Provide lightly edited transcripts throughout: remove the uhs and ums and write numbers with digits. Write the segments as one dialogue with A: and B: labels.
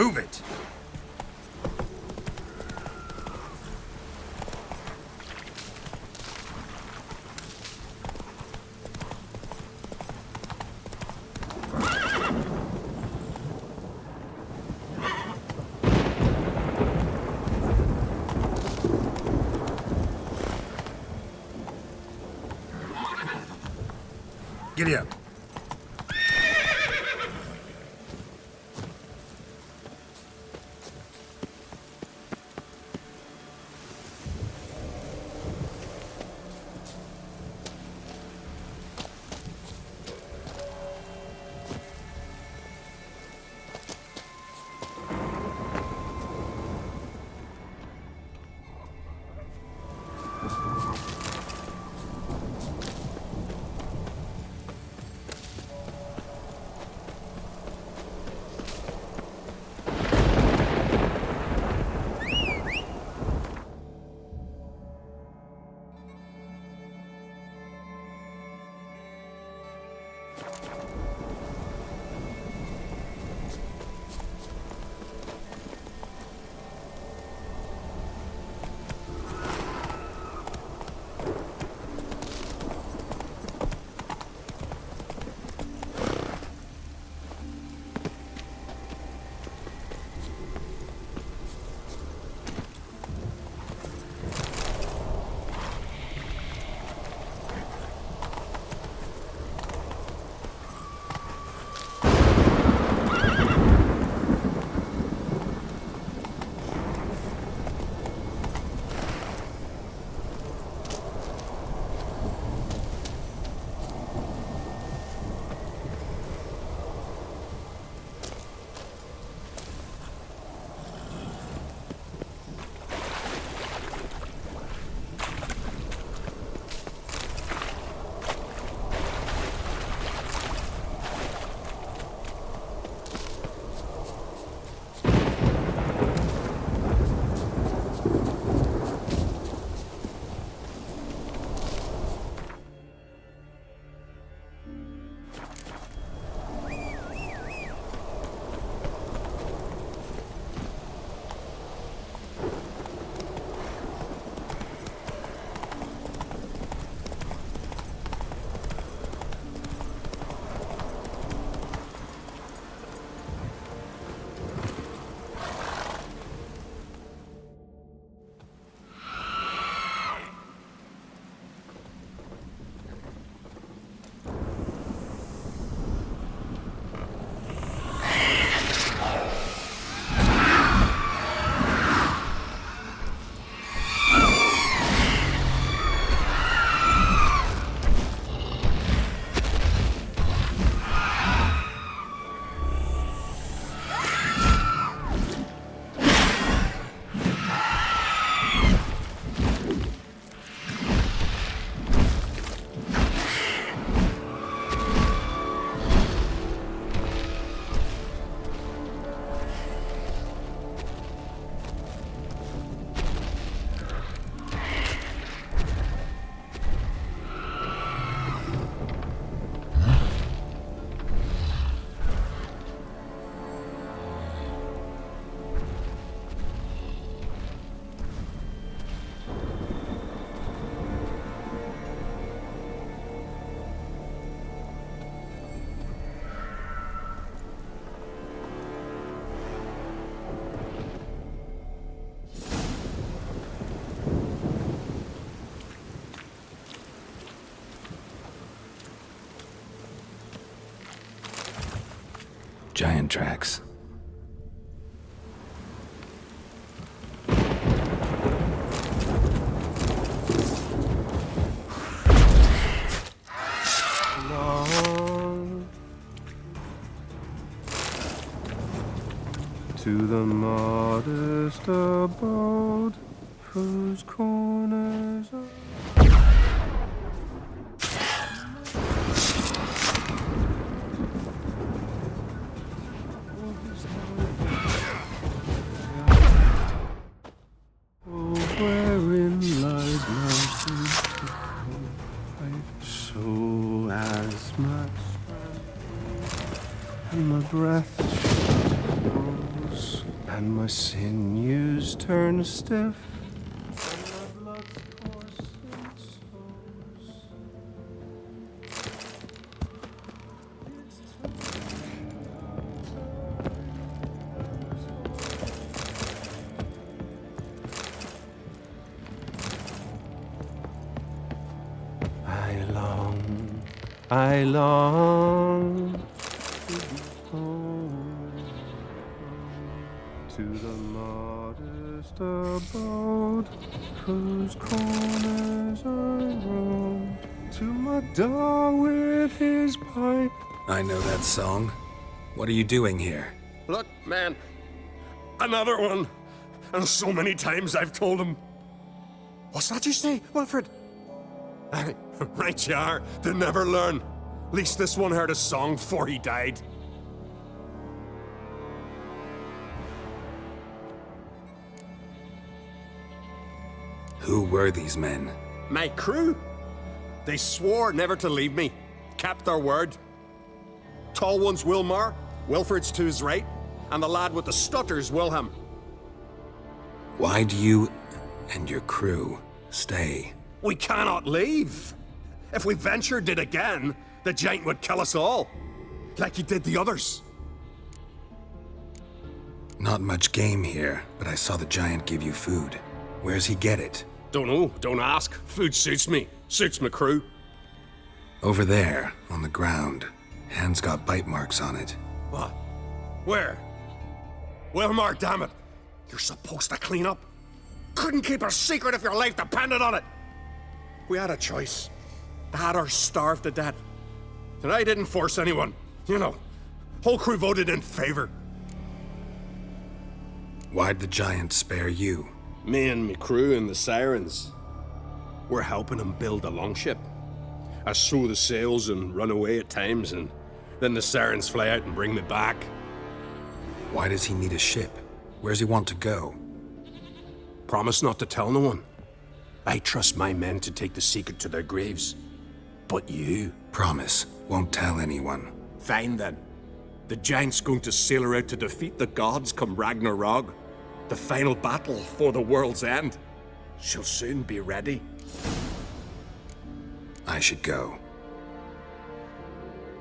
A: Move it! Giddy up.
B: Giant tracks.
C: To the modest abode whose corners are wherein lies mountain so as my strength and my breath goes. and my sinews turn stiff, and my blood coursing soars. I long to be home, to the modest abode whose corners I roamed, to my dog with his pipe.
B: I know that song. What are you doing here?
A: Look, man. Another one. And so many times I've told him. What's that you say, Wilfred? Aye, right you are. They never learn. At least this one heard a song before he died.
B: Who were these men?
A: My crew. They swore never to leave me. Kept their word. Tall one's Wilmar, Wilfred's to his right, and the lad with the stutter's Wilhelm.
B: Why do you and your crew stay?
A: We cannot leave. If we ventured it again, the giant would kill us all. Like he did the others.
B: Not much game here, but I saw the giant give you food. Where's he get it?
A: Don't know, don't ask. Food suits me. Suits my crew.
B: Over there, on the ground. Hand's got bite marks on it.
A: What? Where? Wilmar, damn it. You're supposed to clean up. Couldn't keep a secret if your life depended on it. We had a choice. The Hatters starved to death. And I didn't force anyone. You know, whole crew voted in favor.
B: Why'd the giant spare you?
A: Me and me crew and the Sirens. We're helping him build a longship. I sew the sails and run away at times, and then the Sirens fly out and bring me back.
B: Why does he need a ship? Where's he want to go?
A: Promise not to tell no one. I trust my men to take the secret to their graves. But you?
B: Promise, won't tell anyone.
A: Fine then. The giant's going to sail her out to defeat the gods come Ragnarok. The final battle for the world's end. She'll soon be ready.
B: I should go.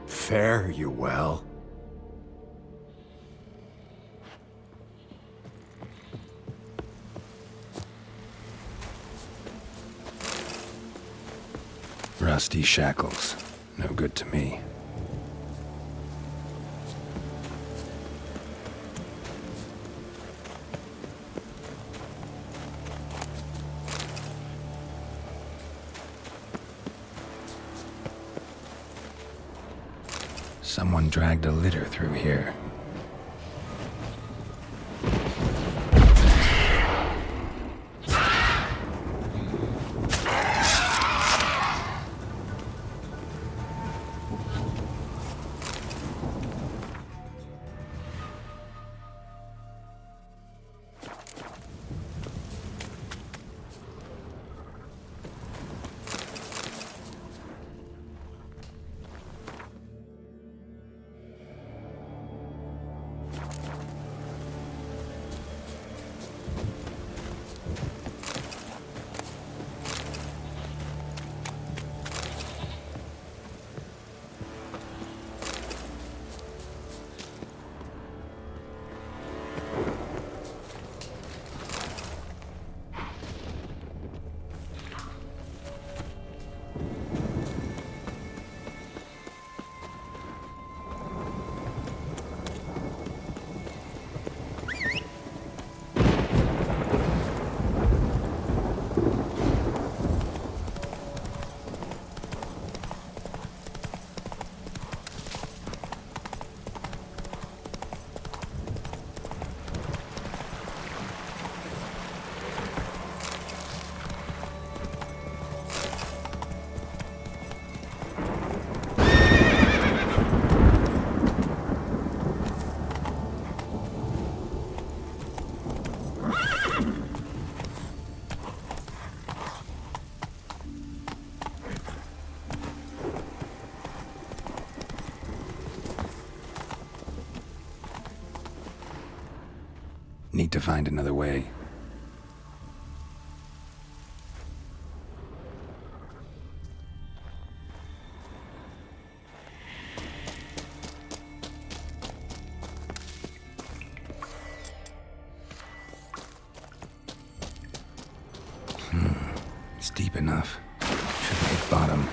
A: Fare you well.
B: Rusty shackles. No good to me. Someone dragged a litter through here. to find another way. It's deep enough. Should hit bottom.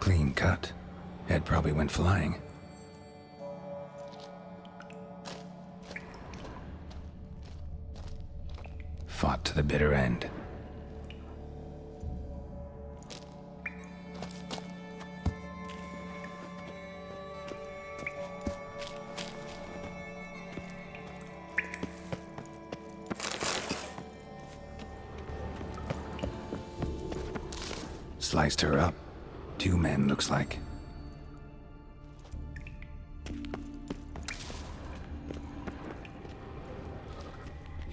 B: Clean cut. Ed probably went flying. Fought to the bitter end. Sliced her up. 2 men, looks like.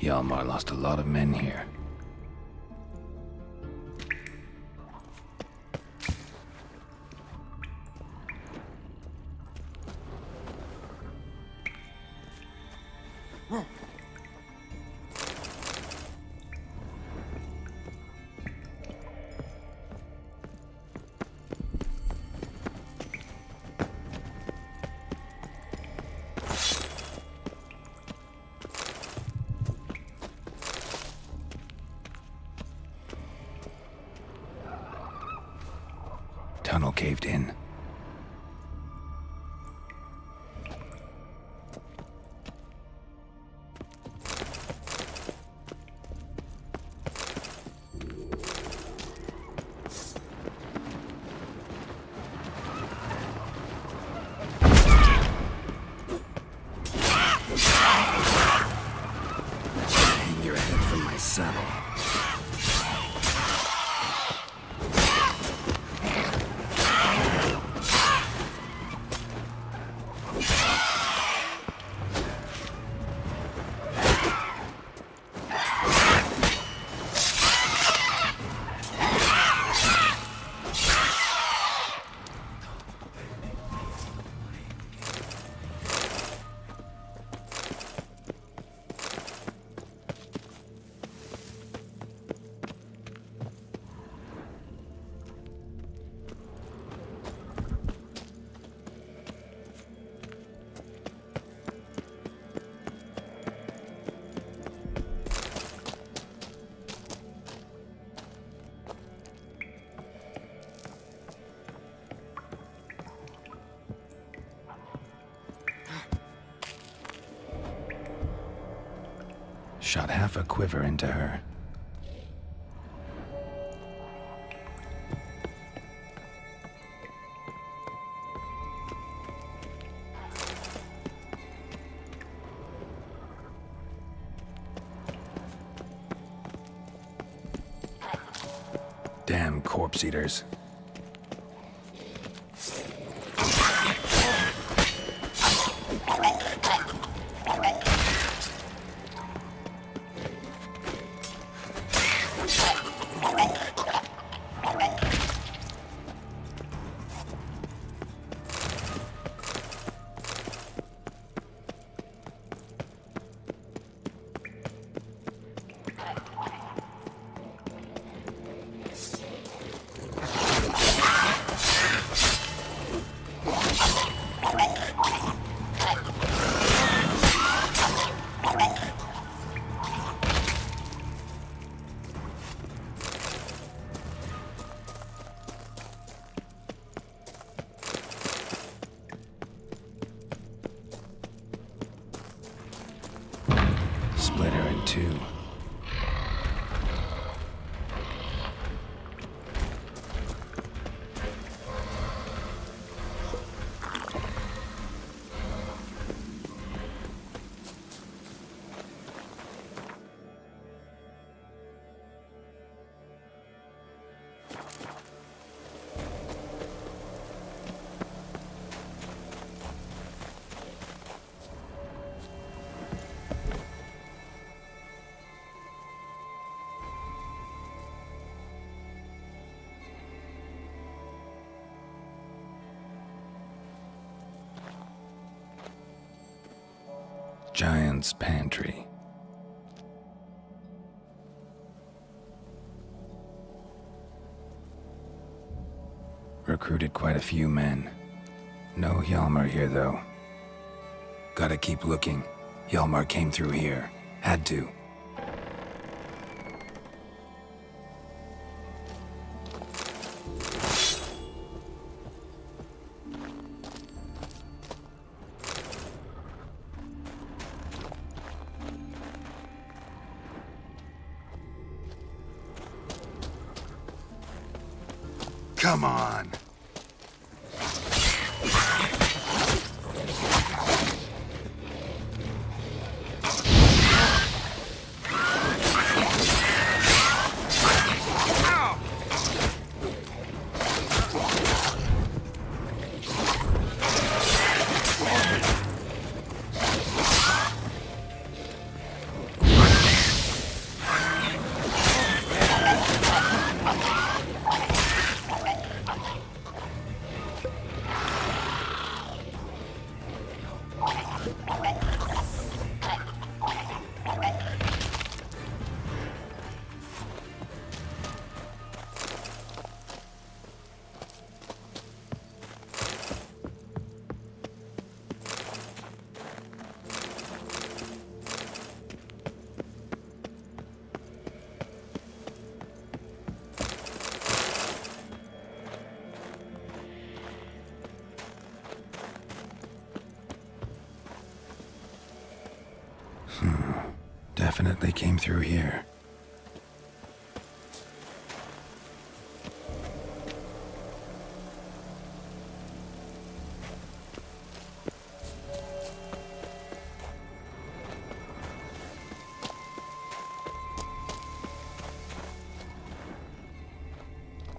B: Hjalmar lost a lot of men here. Tunnel caved in. Hang your head from my saddle. Shot half a quiver into her. Damn corpse eaters. Giant's Pantry. Recruited quite a few men. No Hjalmar here, though. Gotta keep looking. Hjalmar came through here. Had to. Come on. Definitely came through here.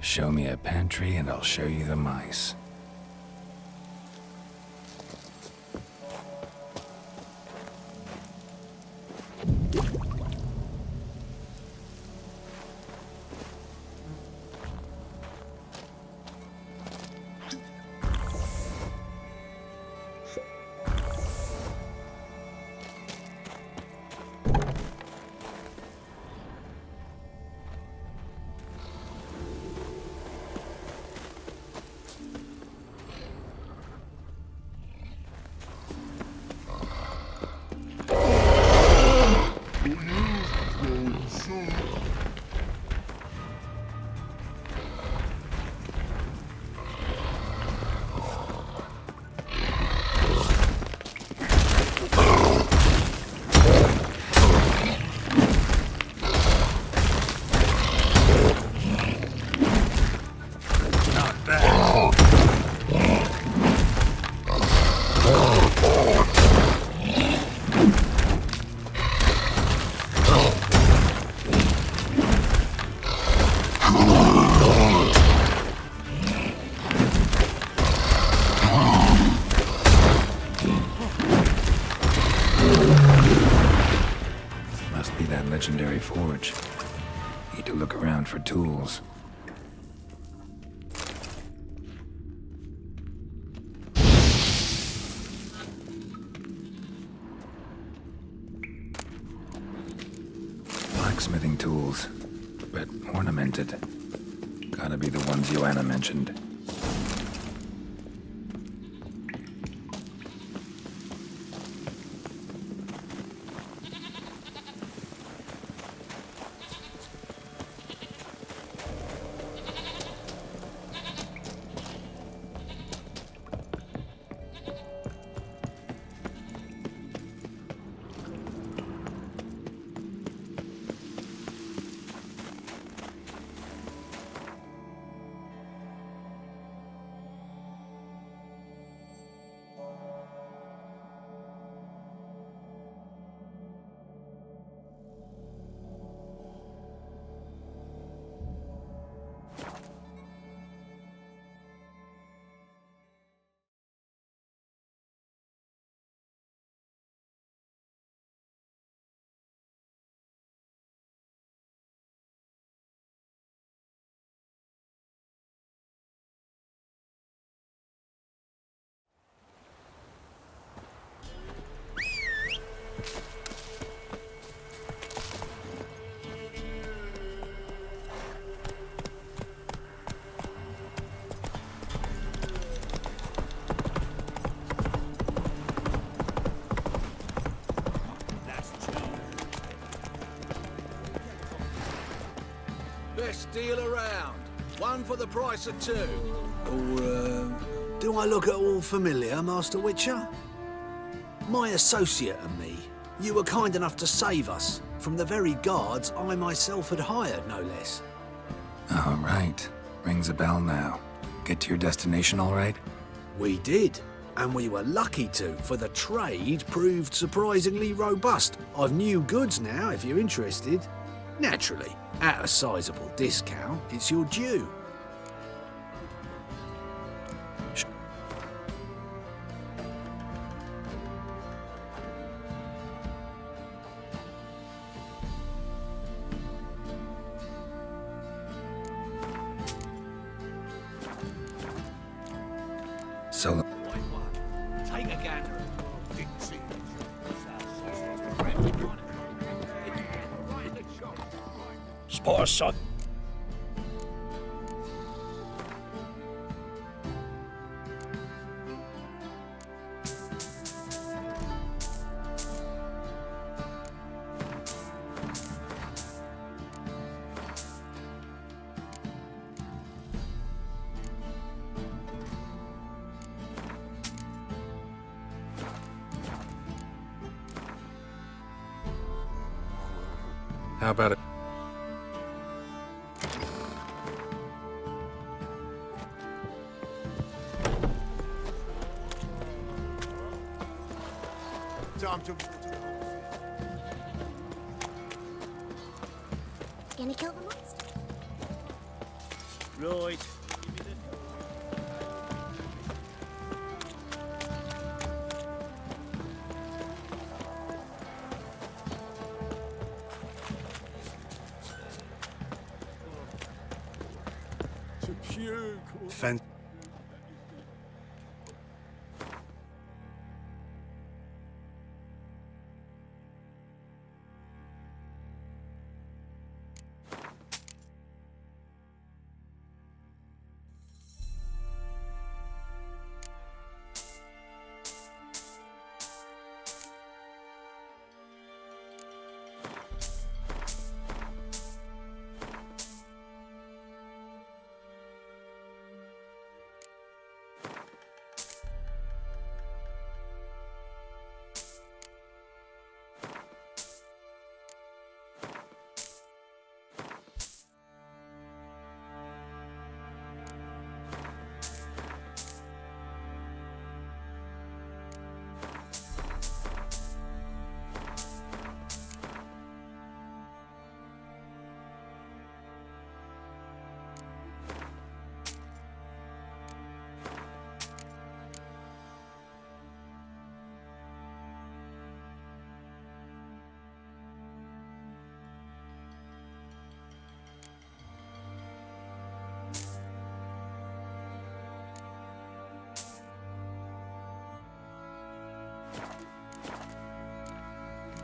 B: Show me a pantry and I'll show you the mice. Legendary forge. Need to look around for tools. Blacksmithing tools, but ornamented. Gotta be the ones Joanna mentioned.
D: Best deal around. One for the price of two.
E: Or, do I look at all familiar, Master Witcher? My associate and me, you were kind enough to save us from the very guards I myself had hired, no less.
B: All right. Rings a bell now. Get to your destination all right?
E: We did, and we were lucky to, for the trade proved surprisingly robust. I've new goods now, if you're interested. Naturally, at a sizable discount, it's your due.
B: So,
D: Take a gander.
E: Spot a son.
C: How about it?
F: Gonna kill the monster?
D: Right.
C: Fen-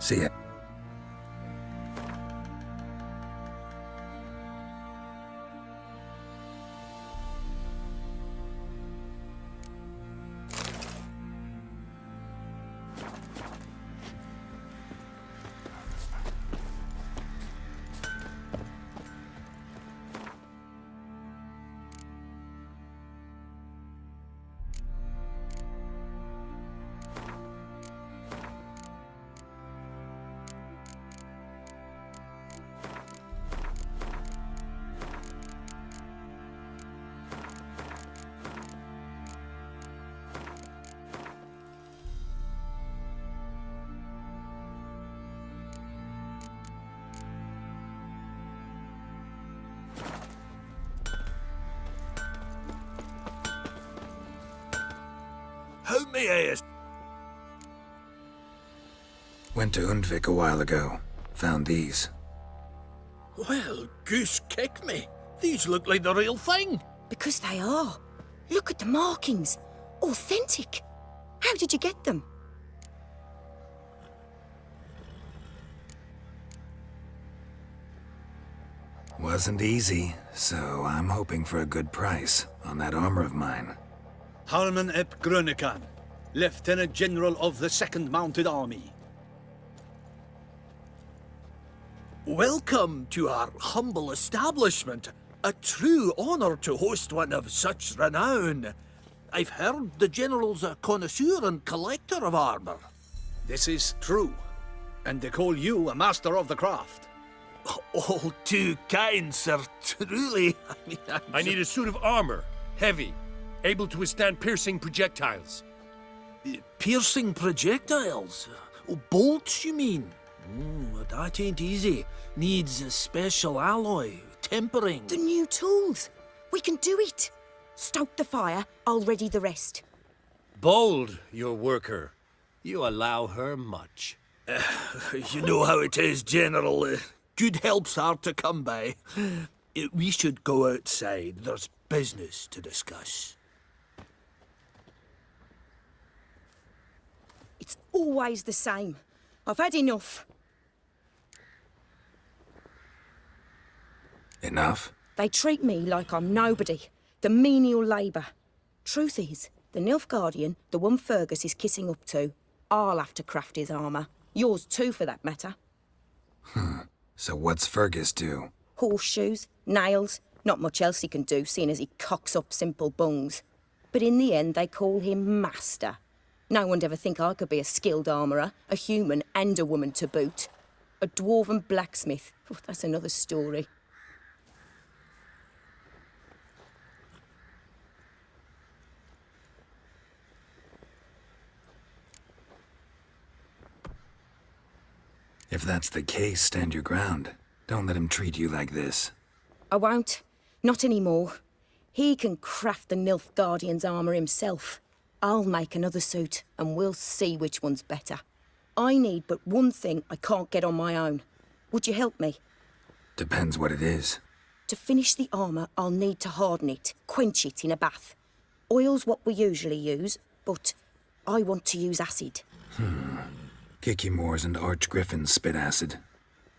B: see ya.
E: Who me ears?
B: Went to Undvik a while ago. Found these.
E: Well, goose kick me. These look like the real thing.
G: Because they are. Look at the markings. Authentic. How did you get them?
B: Wasn't easy, so I'm hoping for a good price on that armor of mine.
D: Harman ep Grönekan, Lieutenant General of the 2nd Mounted Army.
H: Welcome to our humble establishment. A true honor to host one of such renown. I've heard the General's a connoisseur and collector of armor.
D: This is true. And they call you a master of the craft.
H: All too kind, sir. Truly.
A: I need a suit of armor, heavy, able to withstand piercing projectiles.
H: Piercing projectiles? Oh, bolts, you mean? That ain't easy. Needs a special alloy, tempering.
G: The new tools. We can do it. Stoke the fire, I'll ready the rest.
A: Bold, your worker. You allow her much.
H: You know how it is, General. Good help's hard to come by. We should go outside. There's business to discuss.
G: It's always the same. I've had enough.
B: Enough?
G: They treat me like I'm nobody. The menial labour. Truth is, the Nilfgaardian, the one Fergus is kissing up to, I'll have to craft his armour. Yours too, for that matter.
B: So what's Fergus do?
G: Horseshoes, nails, not much else he can do, seeing as he cocks up simple bungs. But in the end, they call him Master. No one'd ever think I could be a skilled armourer, a human and a woman to boot. A dwarven blacksmith. Oh, that's another story.
B: If that's the case, stand your ground. Don't let him treat you like this.
G: I won't. Not anymore. He can craft the Nilfgaardian's armour himself. I'll make another suit, and we'll see which one's better. I need but one thing I can't get on my own. Would you help me?
B: Depends what it is.
G: To finish the armour, I'll need to harden it, quench it in a bath. Oil's what we usually use, but I want to use acid.
B: Kicky Moors and Archgriffins spit acid.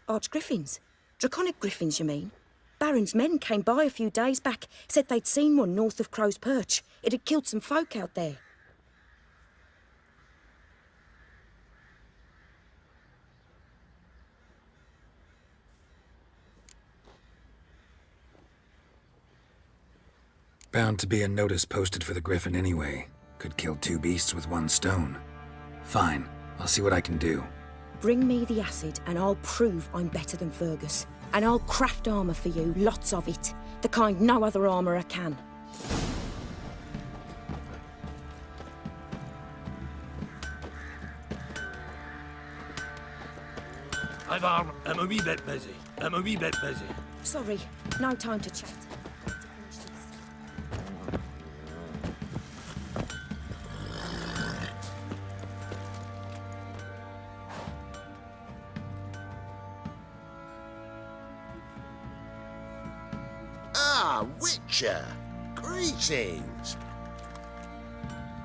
G: Archgriffins? Draconic griffins, you mean? Baron's men came by a few days back, said they'd seen one north of Crow's Perch. It had killed some folk out there.
B: Bound to be a notice posted for the Griffin anyway. Could kill two beasts with one stone. Fine, I'll see what I can do.
G: Bring me the acid and I'll prove I'm better than Fergus. And I'll craft armour for you, lots of it. The kind no other armourer can.
H: I'm a wee bit busy.
G: Sorry, no time to chat.
I: Witcher! Greetings!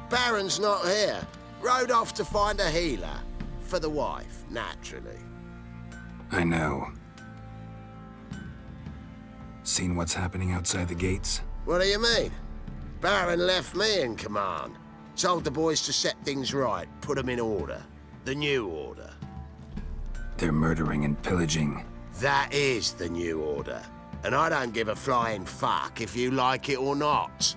I: Baron's not here. Rode off to find a healer. For the wife, naturally.
B: I know. Seen what's happening outside the gates?
I: What do you mean? Baron left me in command. Told the boys to set things right, put them in order. The new order.
B: They're murdering and pillaging.
I: That is the new order. And I don't give a flying fuck if you like it or not.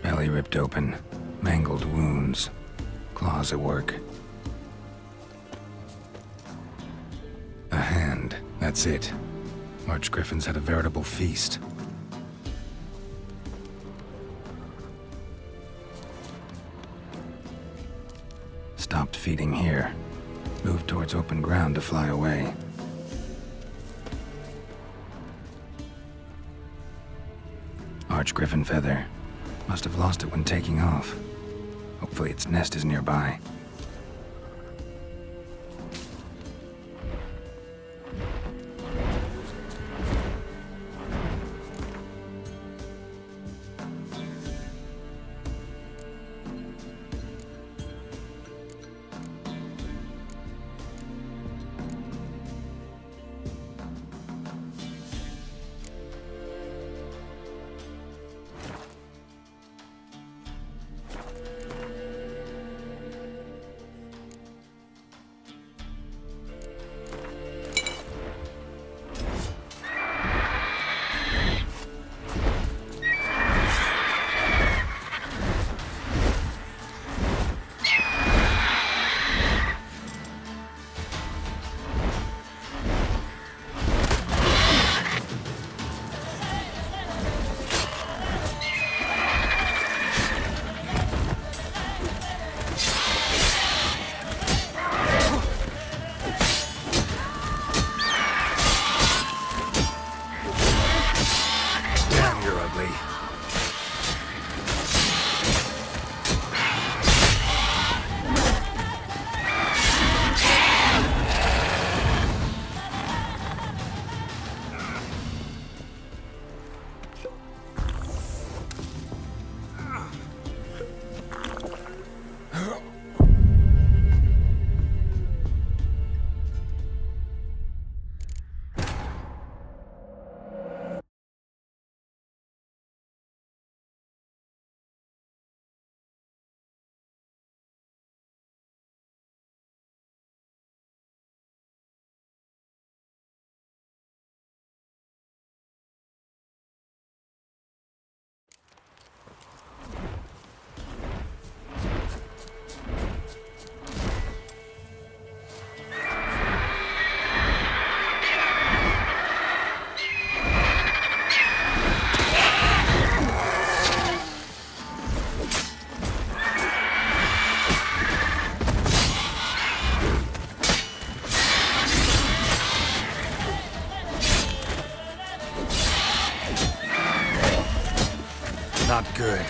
B: Belly ripped open. Mangled wounds. Claws at work. A hand. That's it. Archgriffins had a veritable feast. Stopped feeding here. Moved towards open ground to fly away. Archgriffin feather. Must have lost it when taking off. Hopefully its nest is nearby. Not good.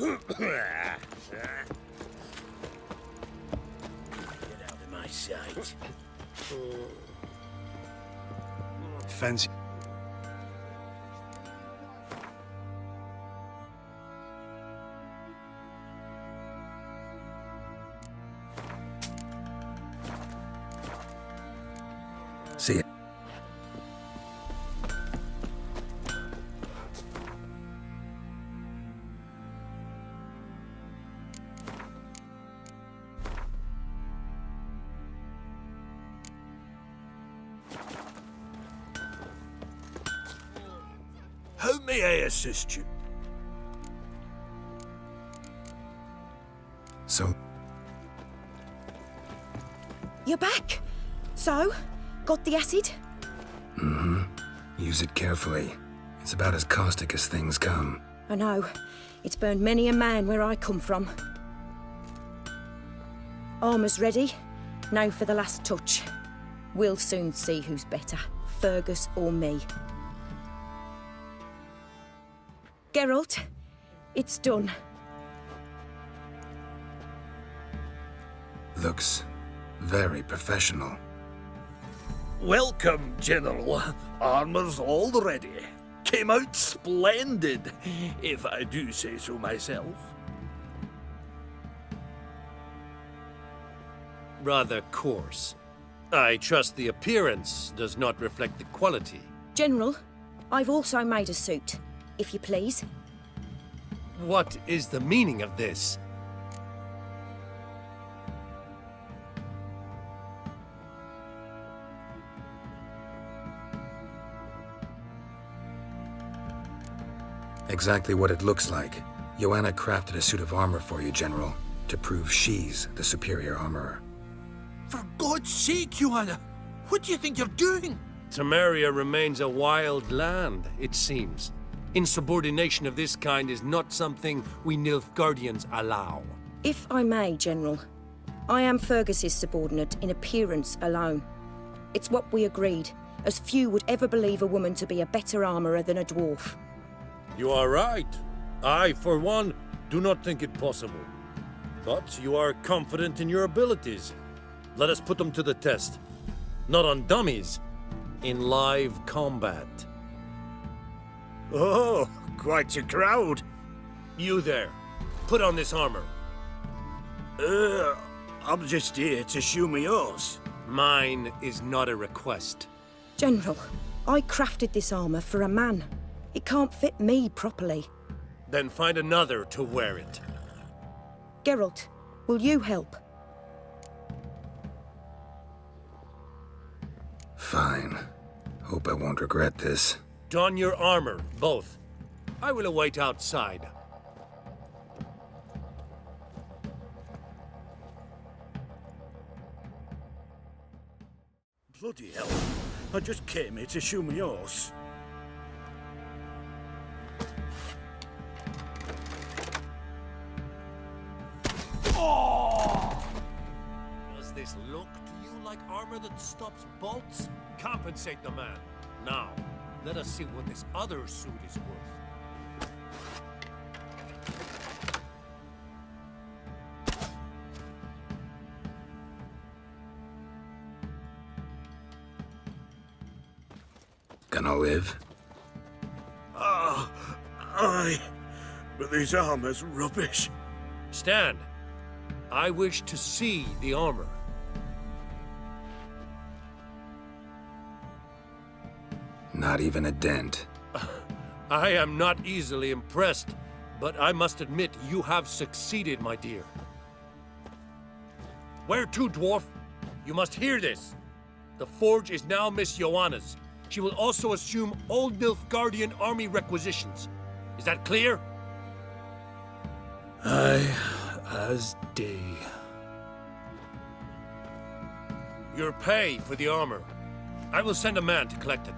I: Get out of my sight.
C: Fancy.
B: See it.
H: How may I assist you?
B: So,
G: You're back. So, got the acid?
B: Use it carefully. It's about as caustic as things come.
G: I know. It's burned many a man where I come from. Armour's ready. Now for the last touch. We'll soon see who's better, Fergus or me. Geralt, it's done.
B: Looks very professional.
D: Welcome, General. Armour's all ready. Came out splendid, if I do say so myself.
J: Rather coarse. I trust the appearance does not reflect the quality.
G: General, I've also made a suit, if you please.
J: What is the meaning of this?
B: Exactly what it looks like. Joanna crafted a suit of armor for you, General, to prove she's the superior armorer.
H: For God's sake, Joanna! What do you think you're doing?
J: Temeria remains a wild land, it seems. Insubordination of this kind is not something we Nilfgaardians allow.
G: If I may, General, I am Fergus's subordinate in appearance alone. It's what we agreed, as few would ever believe a woman to be a better armourer than a dwarf.
J: You are right. I, for one, do not think it possible. But you are confident in your abilities. Let us put them to the test. Not on dummies, in live combat.
C: Oh, quite a crowd.
J: You there, put on this armor.
C: I'm just here to show me yours.
J: Mine is not a request.
G: General, I crafted this armour for a man. It can't fit me properly.
J: Then find another to wear it.
G: Geralt, will you help?
B: Fine. Hope I won't regret this.
J: Don your armor, both. I will await outside.
C: Bloody hell. I just came here to show me yours.
J: Does this look to you like armor that stops bolts? Compensate the man. Now, let us see what this other suit is worth.
B: Gonna live?
C: Aye. But this armor's rubbish.
J: Stand. I wish to see the armor.
B: Not even a dent.
J: I am not easily impressed, but I must admit you have succeeded, my dear. Where to, dwarf? You must hear this. The forge is now Miss Joanna's. She will also assume all Nilfgaardian army requisitions. Is that clear?
D: Aye, as day.
J: Your pay for the armor. I will send a man to collect it.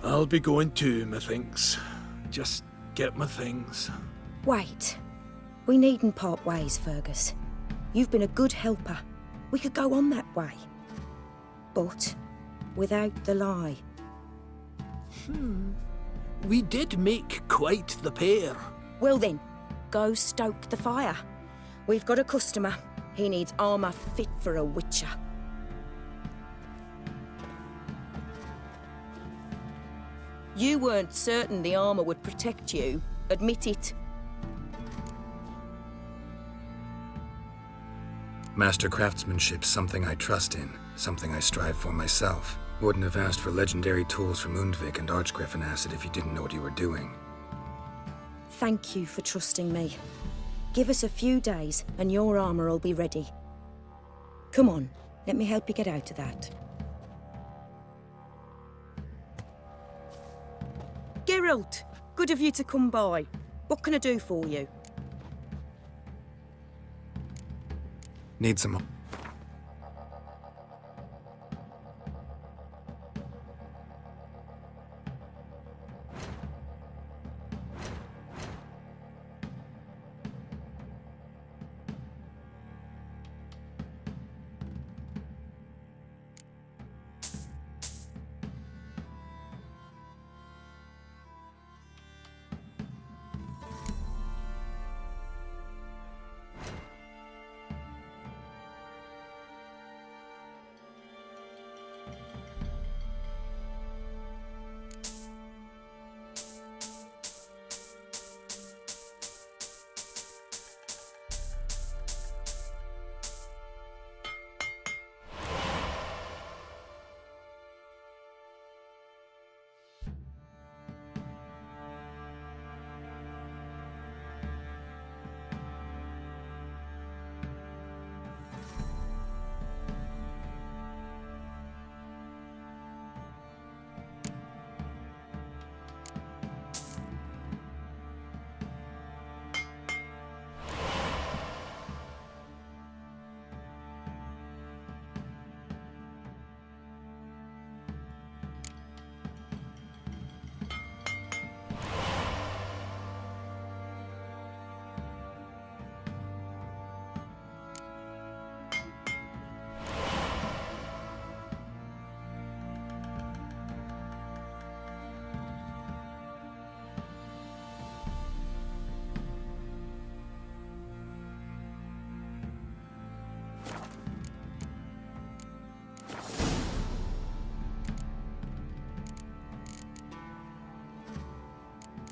D: I'll be going too, methinks. Just get my things.
G: Wait. We needn't part ways, Fergus. You've been a good helper. We could go on that way. But without the lie.
H: We did make quite the pair.
G: Well then, go stoke the fire. We've got a customer. He needs armour fit for a witcher. You weren't certain the armour would protect you. Admit it.
B: Master craftsmanship's something I trust in, something I strive for myself. Wouldn't have asked for legendary tools from Undvik and Archgriffin acid if you didn't know what you were doing.
G: Thank you for trusting me. Give us a few days and your armour will be ready. Come on, let me help you get out of that. Geralt, good of you to come by. What can I do for you?
B: Need some...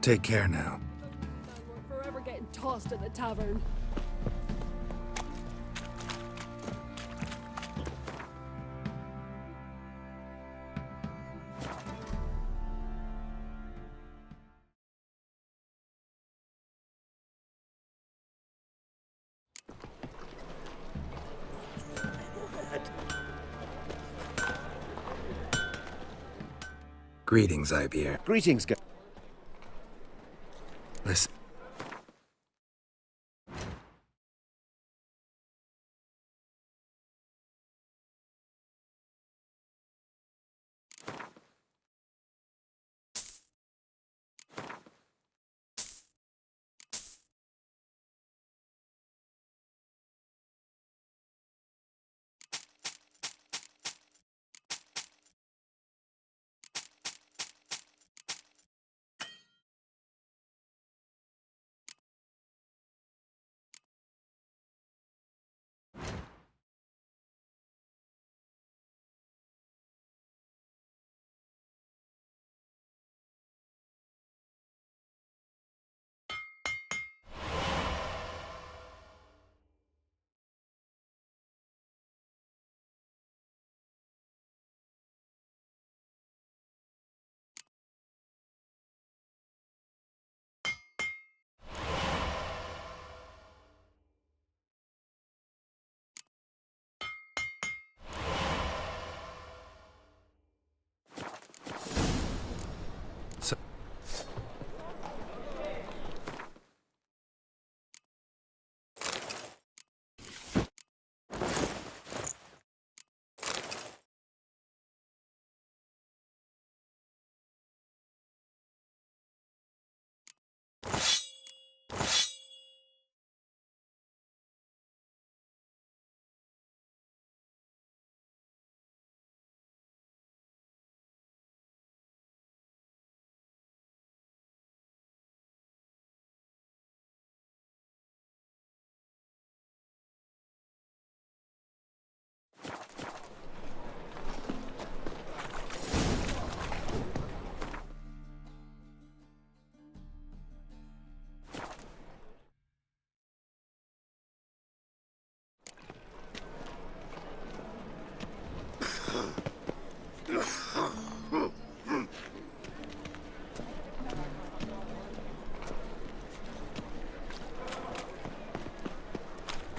B: Take care now.
K: We're forever getting tossed at the tavern.
B: Greetings, Ibeer.
L: Greetings, guys.
B: Listen.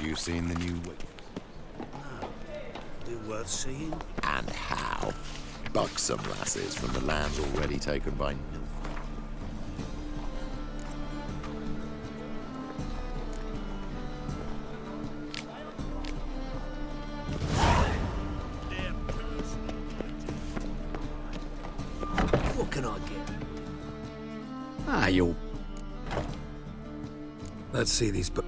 L: You seen the new way?
E: No. They're worth seeing.
L: And how? Buxom lasses from the lands already taken by Nilf.
E: Now you're...
B: Let's see these books.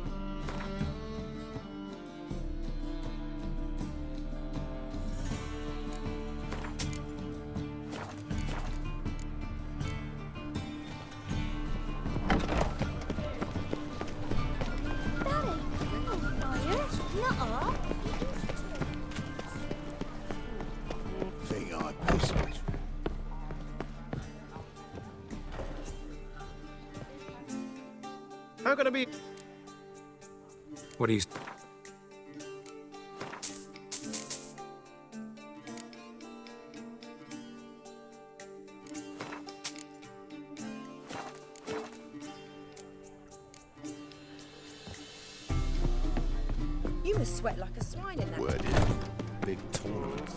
I: Think I pissed me.
A: How can I be?
B: What are you...
G: You must sweat like a swine in that.
L: Word is, big tournaments.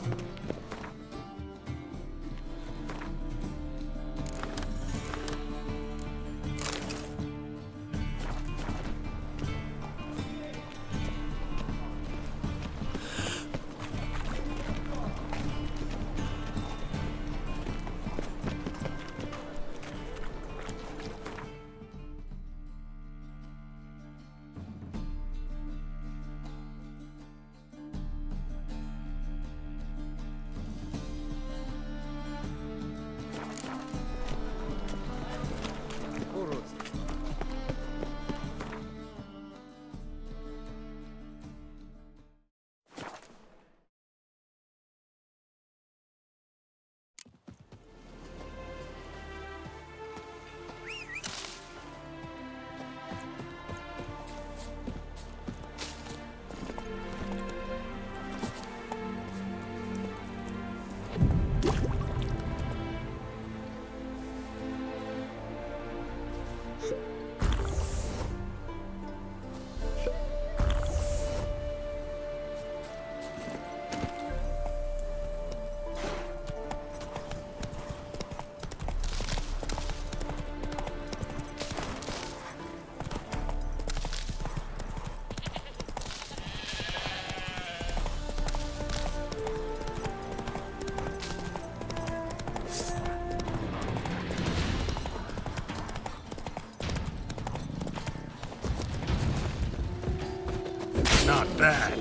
C: Not bad.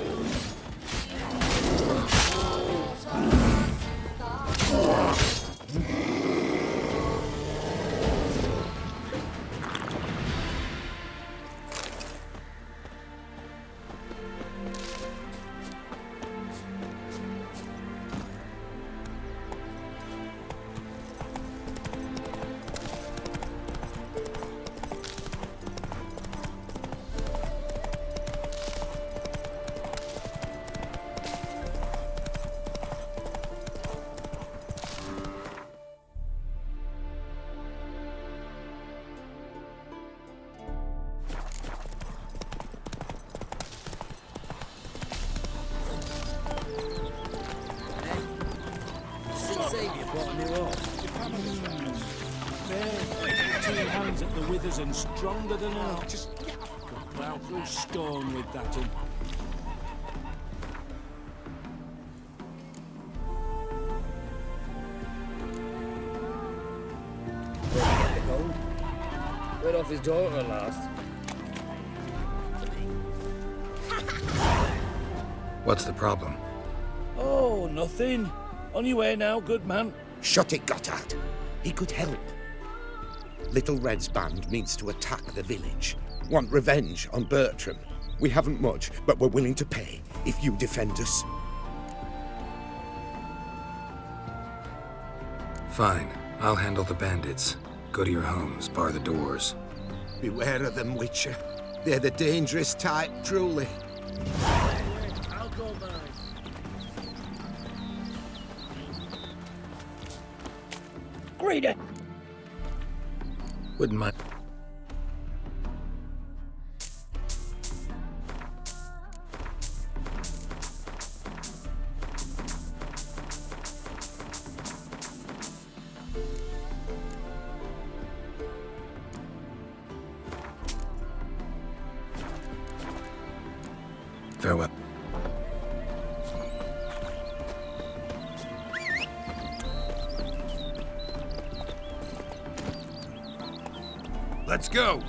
M: Hands at the withers and stronger than an ox. Could plough through stone with that in.
N: Read off his daughter last.
B: What's the problem?
M: Oh, nothing. On your way now, good man.
O: Shut it, Gotthard. He could help. Little Red's band means to attack the village. Want revenge on Bertram. We haven't much, but we're willing to pay if you defend us.
B: Fine. I'll handle the bandits. Go to your homes, bar the doors.
I: Beware of them, Witcher. They're the dangerous type, truly.
M: I'll go mine. Greedy!
B: Wouldn't mind. Farewell.
A: Let's go.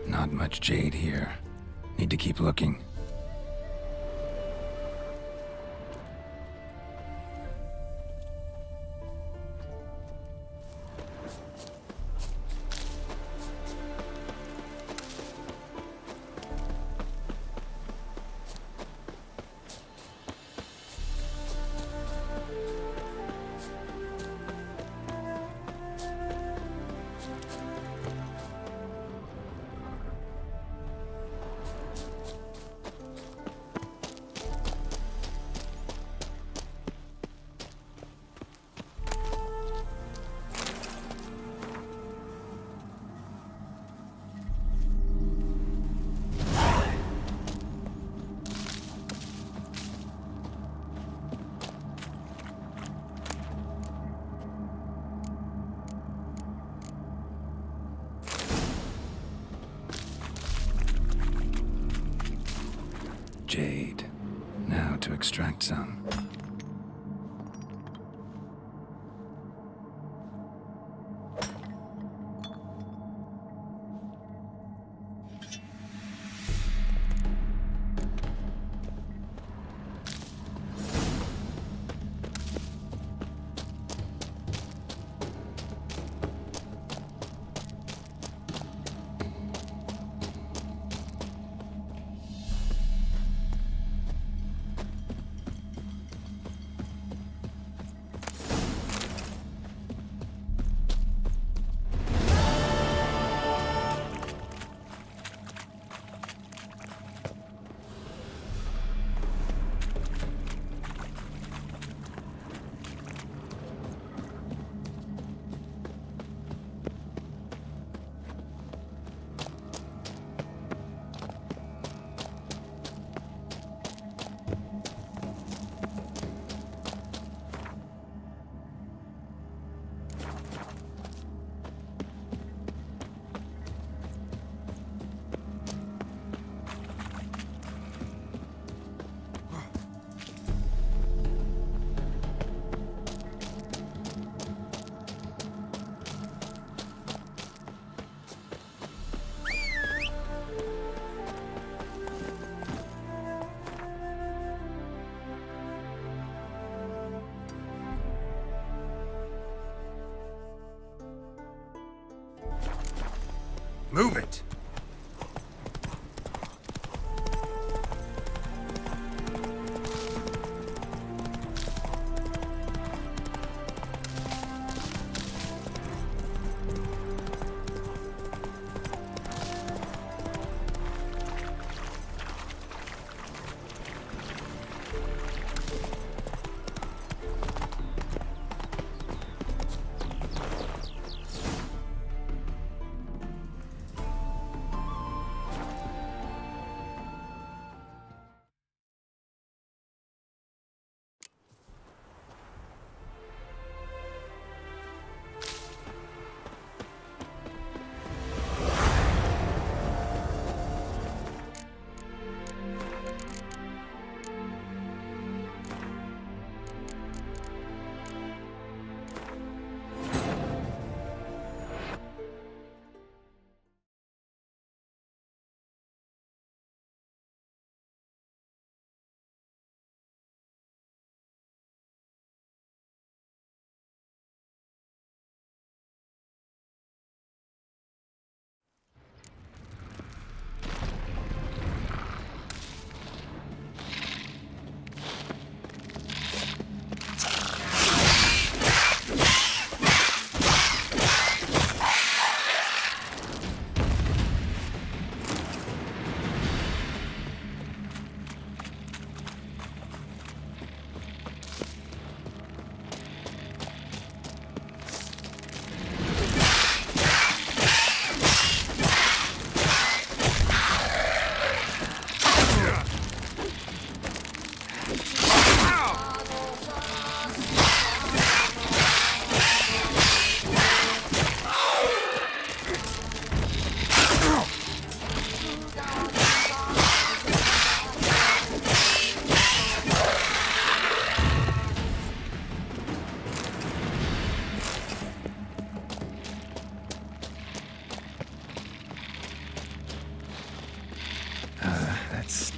B: Not much jade here. Need to keep looking. Jade. Now to extract some.
A: Move it!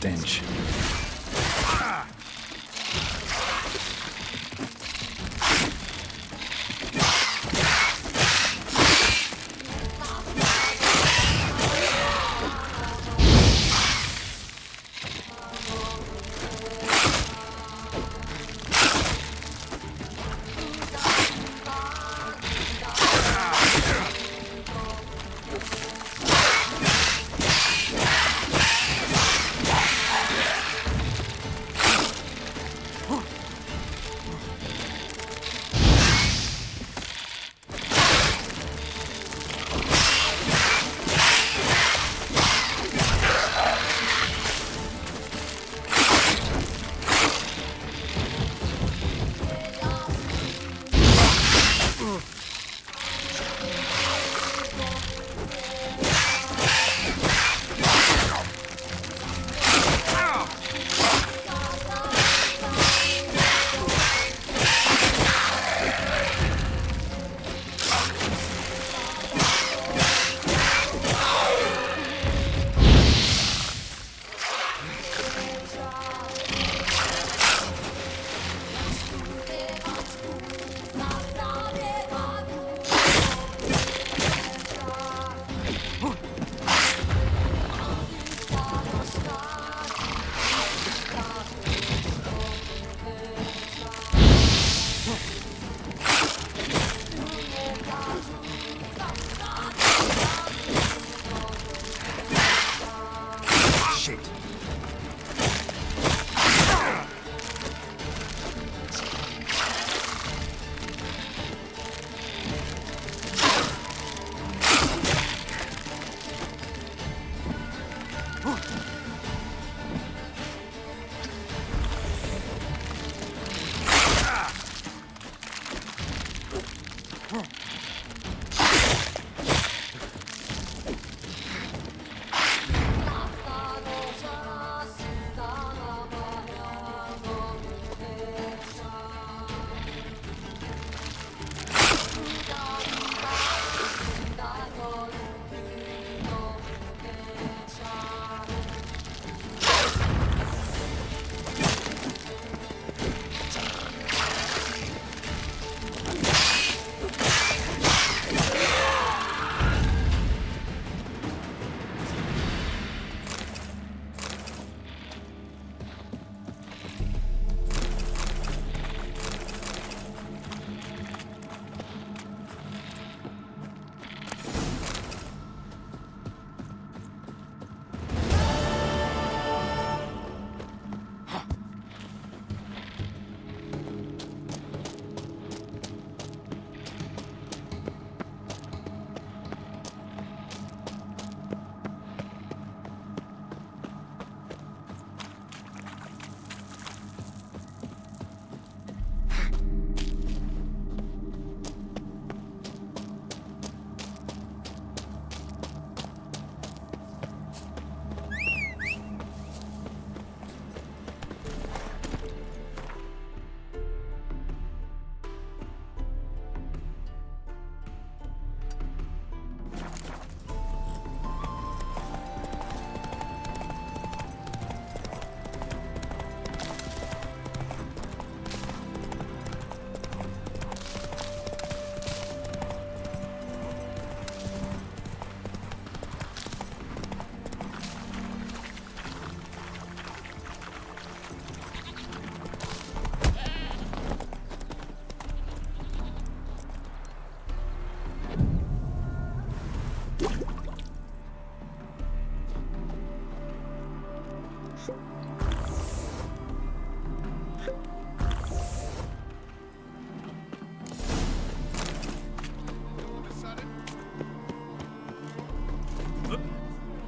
B: stench.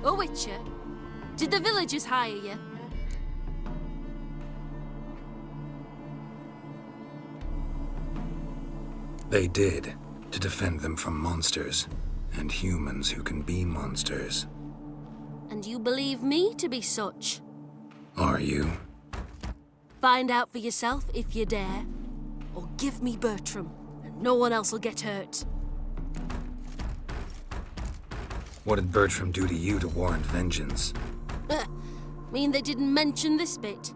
P: Oh, Witcher, did the villagers hire you?
B: They did, to defend them from monsters, and humans who can be monsters.
P: And you believe me to be such?
B: Are you?
P: Find out for yourself if you dare, or give me Bertram, and no one else will get hurt.
B: What did Bertram do to you to warrant vengeance?
P: Mean they didn't mention this bit?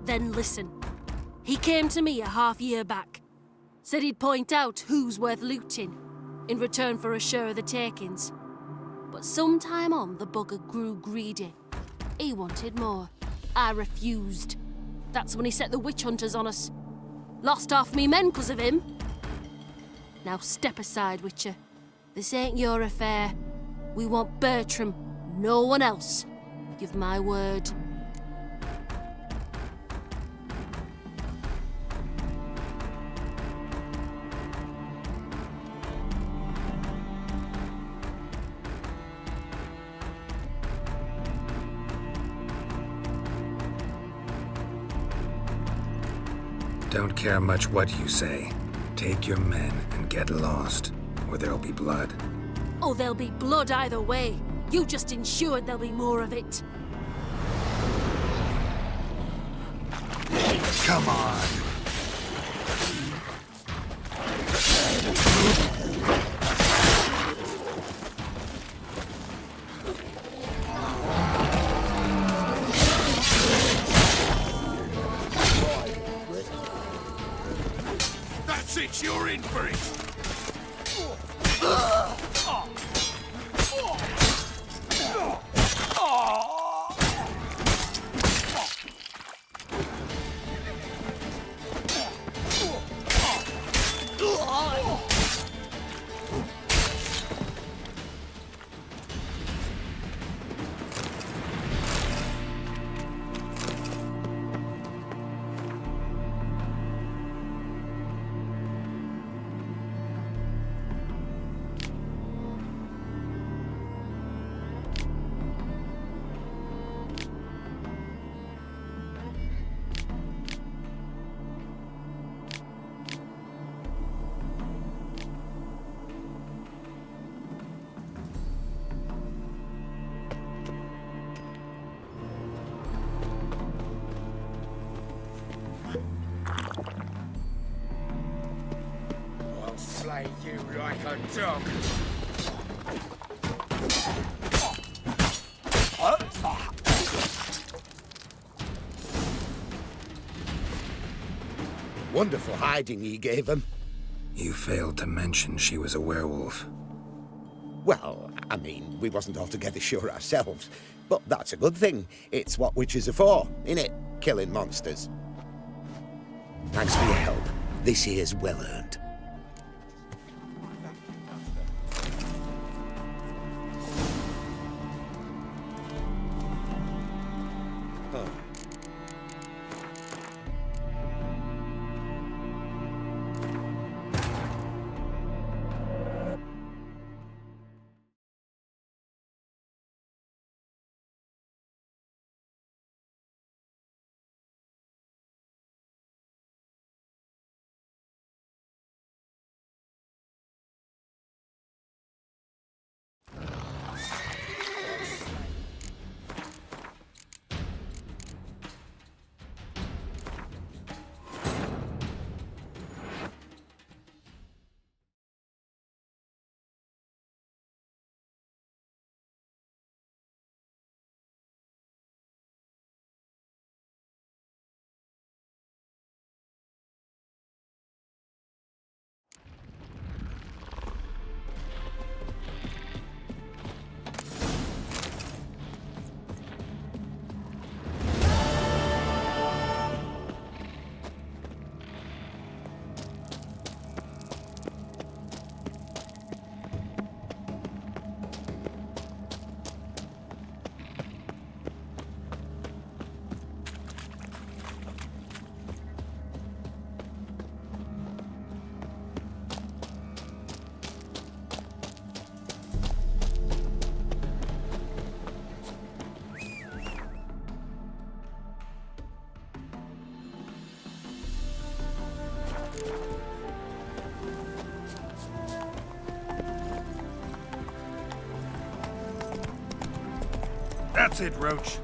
P: Then listen. He came to me a half-year back. Said he'd point out who's worth looting, in return for a share of the takings. But sometime on, the bugger grew greedy. He wanted more. I refused. That's when he set the witch hunters on us. Lost half me men 'cause of him. Now step aside, Witcher. This ain't your affair. We want Bertram, no one else. Give my word.
B: Don't care much what you say. Take your men and get lost, or there'll be blood.
P: Oh, there'll be blood either way. You just ensured there'll be more of it.
B: Come on.
C: That's it, you're in for it!
Q: Slay you like a dog.
O: Wonderful hiding he gave him.
B: You failed to mention she was a werewolf.
O: Well, I mean, we wasn't altogether sure ourselves. But that's a good thing. It's what witches are for, innit? Killing monsters. Thanks for your help. This here's well earned.
A: That's it, Roach.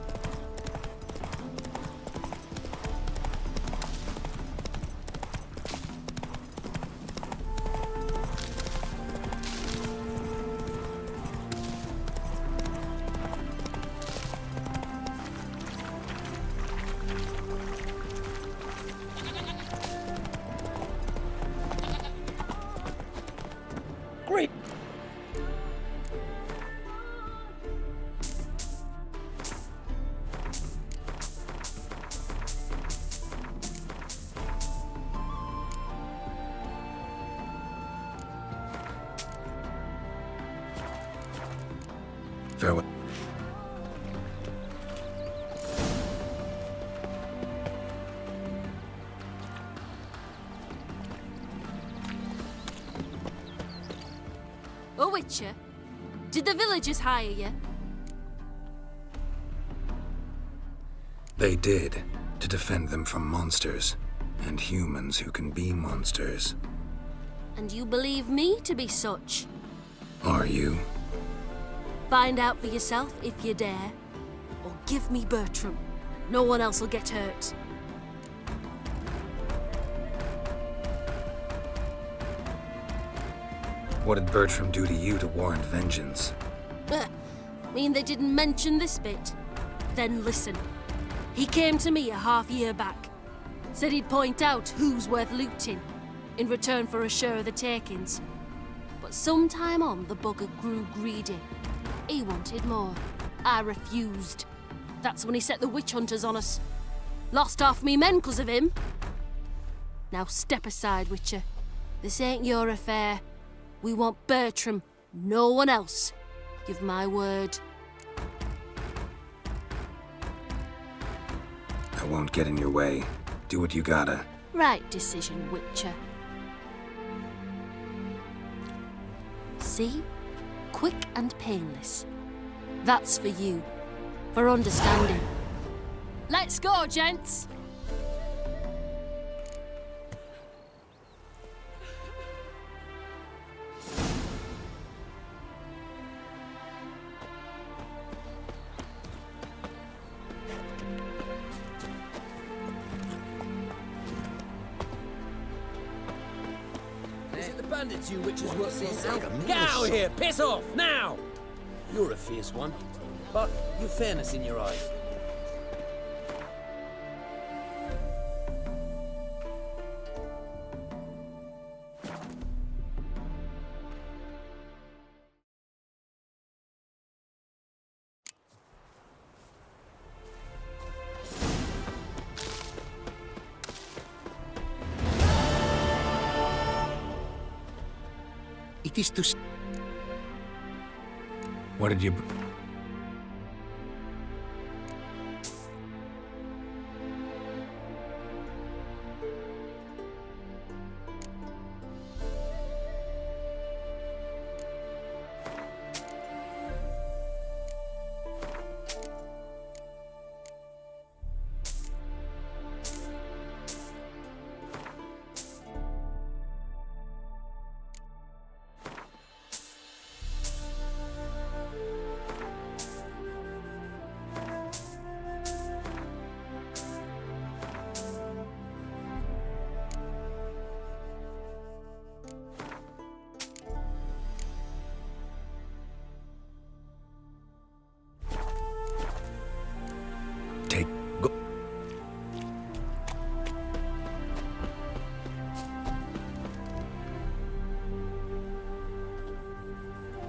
B: Farewell.
P: Oh, Witcher, did the villagers hire you?
B: They did, to defend them from monsters, and humans who can be monsters.
P: And you believe me to be such?
B: Are you?
P: Find out for yourself if you dare. Or give me Bertram. No one else will get hurt.
B: What did Bertram do to you to warrant vengeance?
P: Mean they didn't mention this bit? Then listen. He came to me a half-year back. Said he'd point out who's worth looting, in return for a share of the takings. But sometime on, the bugger grew greedy. He wanted more. I refused. That's when he set the witch hunters on us. Lost half me men 'cause of him. Now step aside, Witcher. This ain't your affair. We want Bertram, no one else. Give my word.
B: I won't get in your way. Do what you gotta.
P: Right decision, Witcher. See? Quick and painless. That's for you. For understanding. Let's go, gents!
M: Is it the bandits you witches work for? Get out of here! Piss off, now! You're a fierce one, but you've fairness in your eyes.
O: It is to...
B: What did you...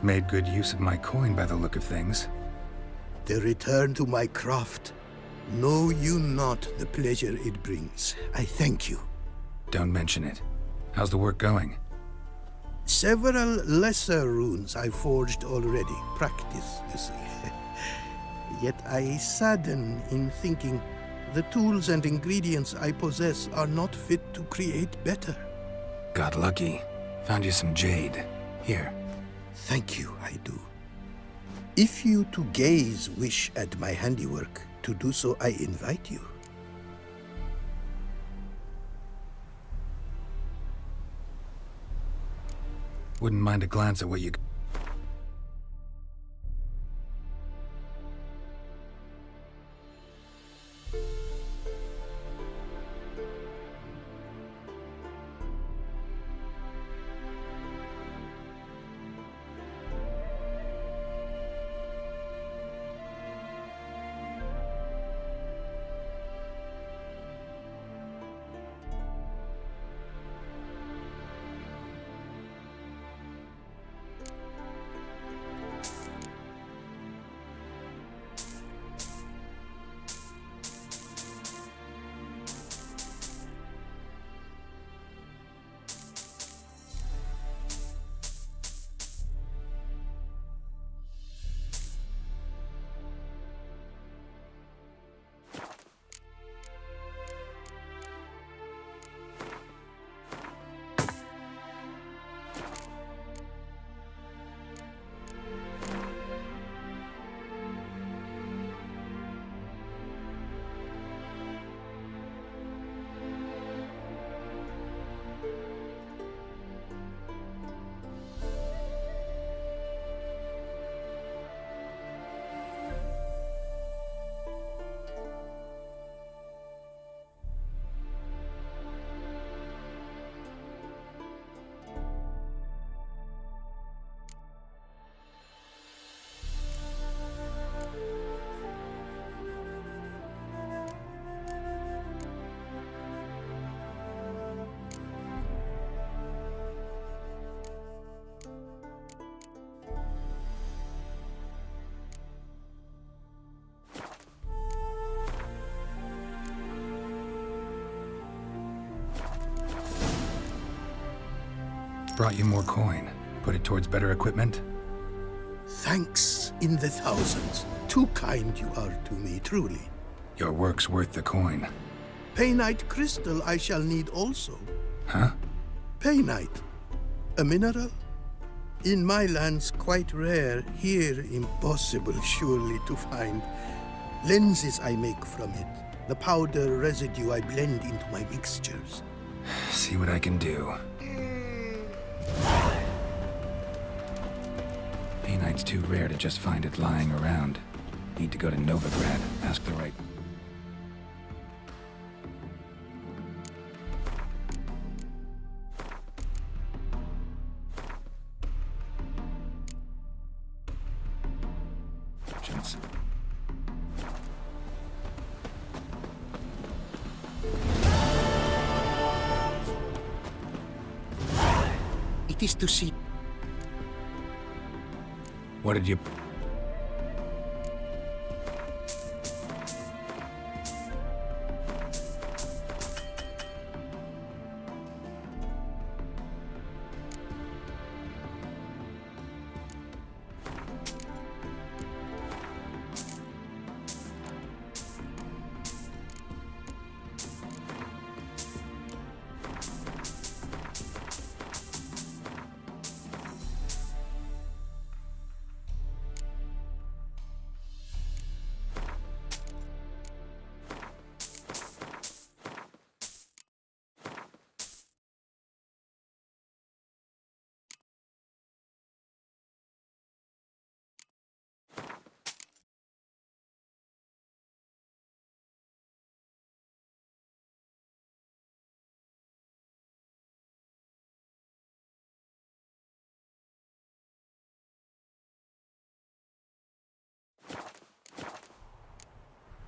B: Made good use of my coin by the look of things.
R: The return to my craft. Know you not the pleasure it brings. I thank you.
B: Don't mention it. How's the work going?
R: Several lesser runes I forged already. Practice, you see. Yet I sadden in thinking the tools and ingredients I possess are not fit to create better.
B: Got lucky. Found you some jade. Here.
R: Thank you, I do. If you to gaze wish at my handiwork, to do so I invite you.
B: Wouldn't mind a glance at what you... just brought you more coin. Put it towards better equipment?
R: Thanks in the thousands. Too kind you are to me, truly.
B: Your work's worth the coin.
R: Painite crystal I shall need also.
B: Huh?
R: Painite. A mineral? In my lands quite rare, here impossible surely to find. Lenses I make from it. The powder residue I blend into my mixtures.
B: See what I can do. Painite's too rare to just find it lying around. Need to go to Novigrad, ask the right... merchants.
I: It is to see.
B: What did you...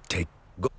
B: Take... go...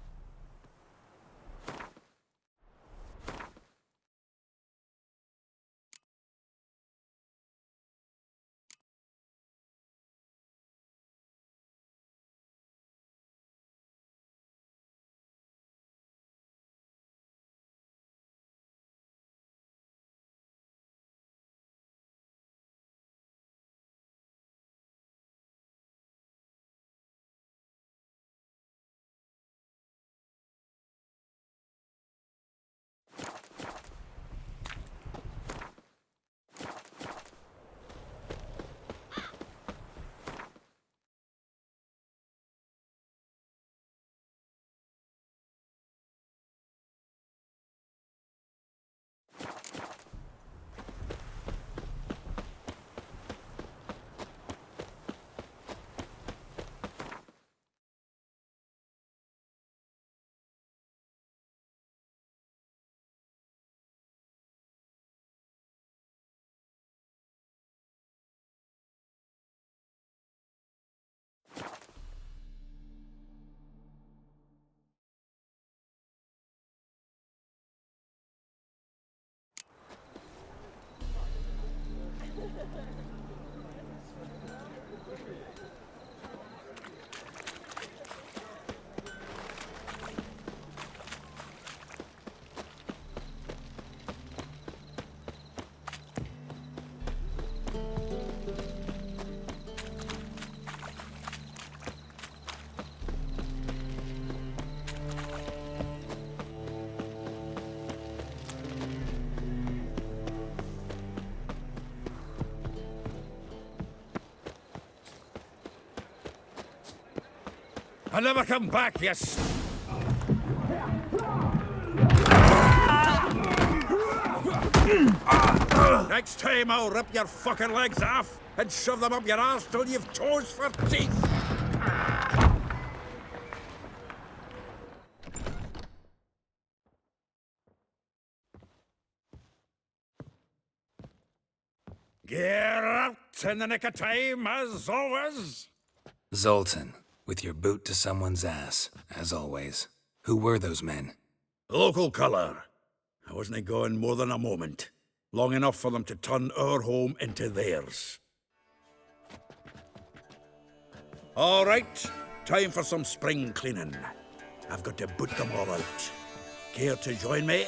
C: I'll never come back, yes. Next time I'll rip your fucking legs off and shove them up your arse till you've toes for teeth. Get out in the nick of time, as always.
B: Zoltan, with your boot to someone's ass, as always. Who were those men?
C: Local colour. I wasn't going more than a moment. Long enough for them to turn our home into theirs. All right, time for some spring cleaning. I've got to boot them all out. Care to join me?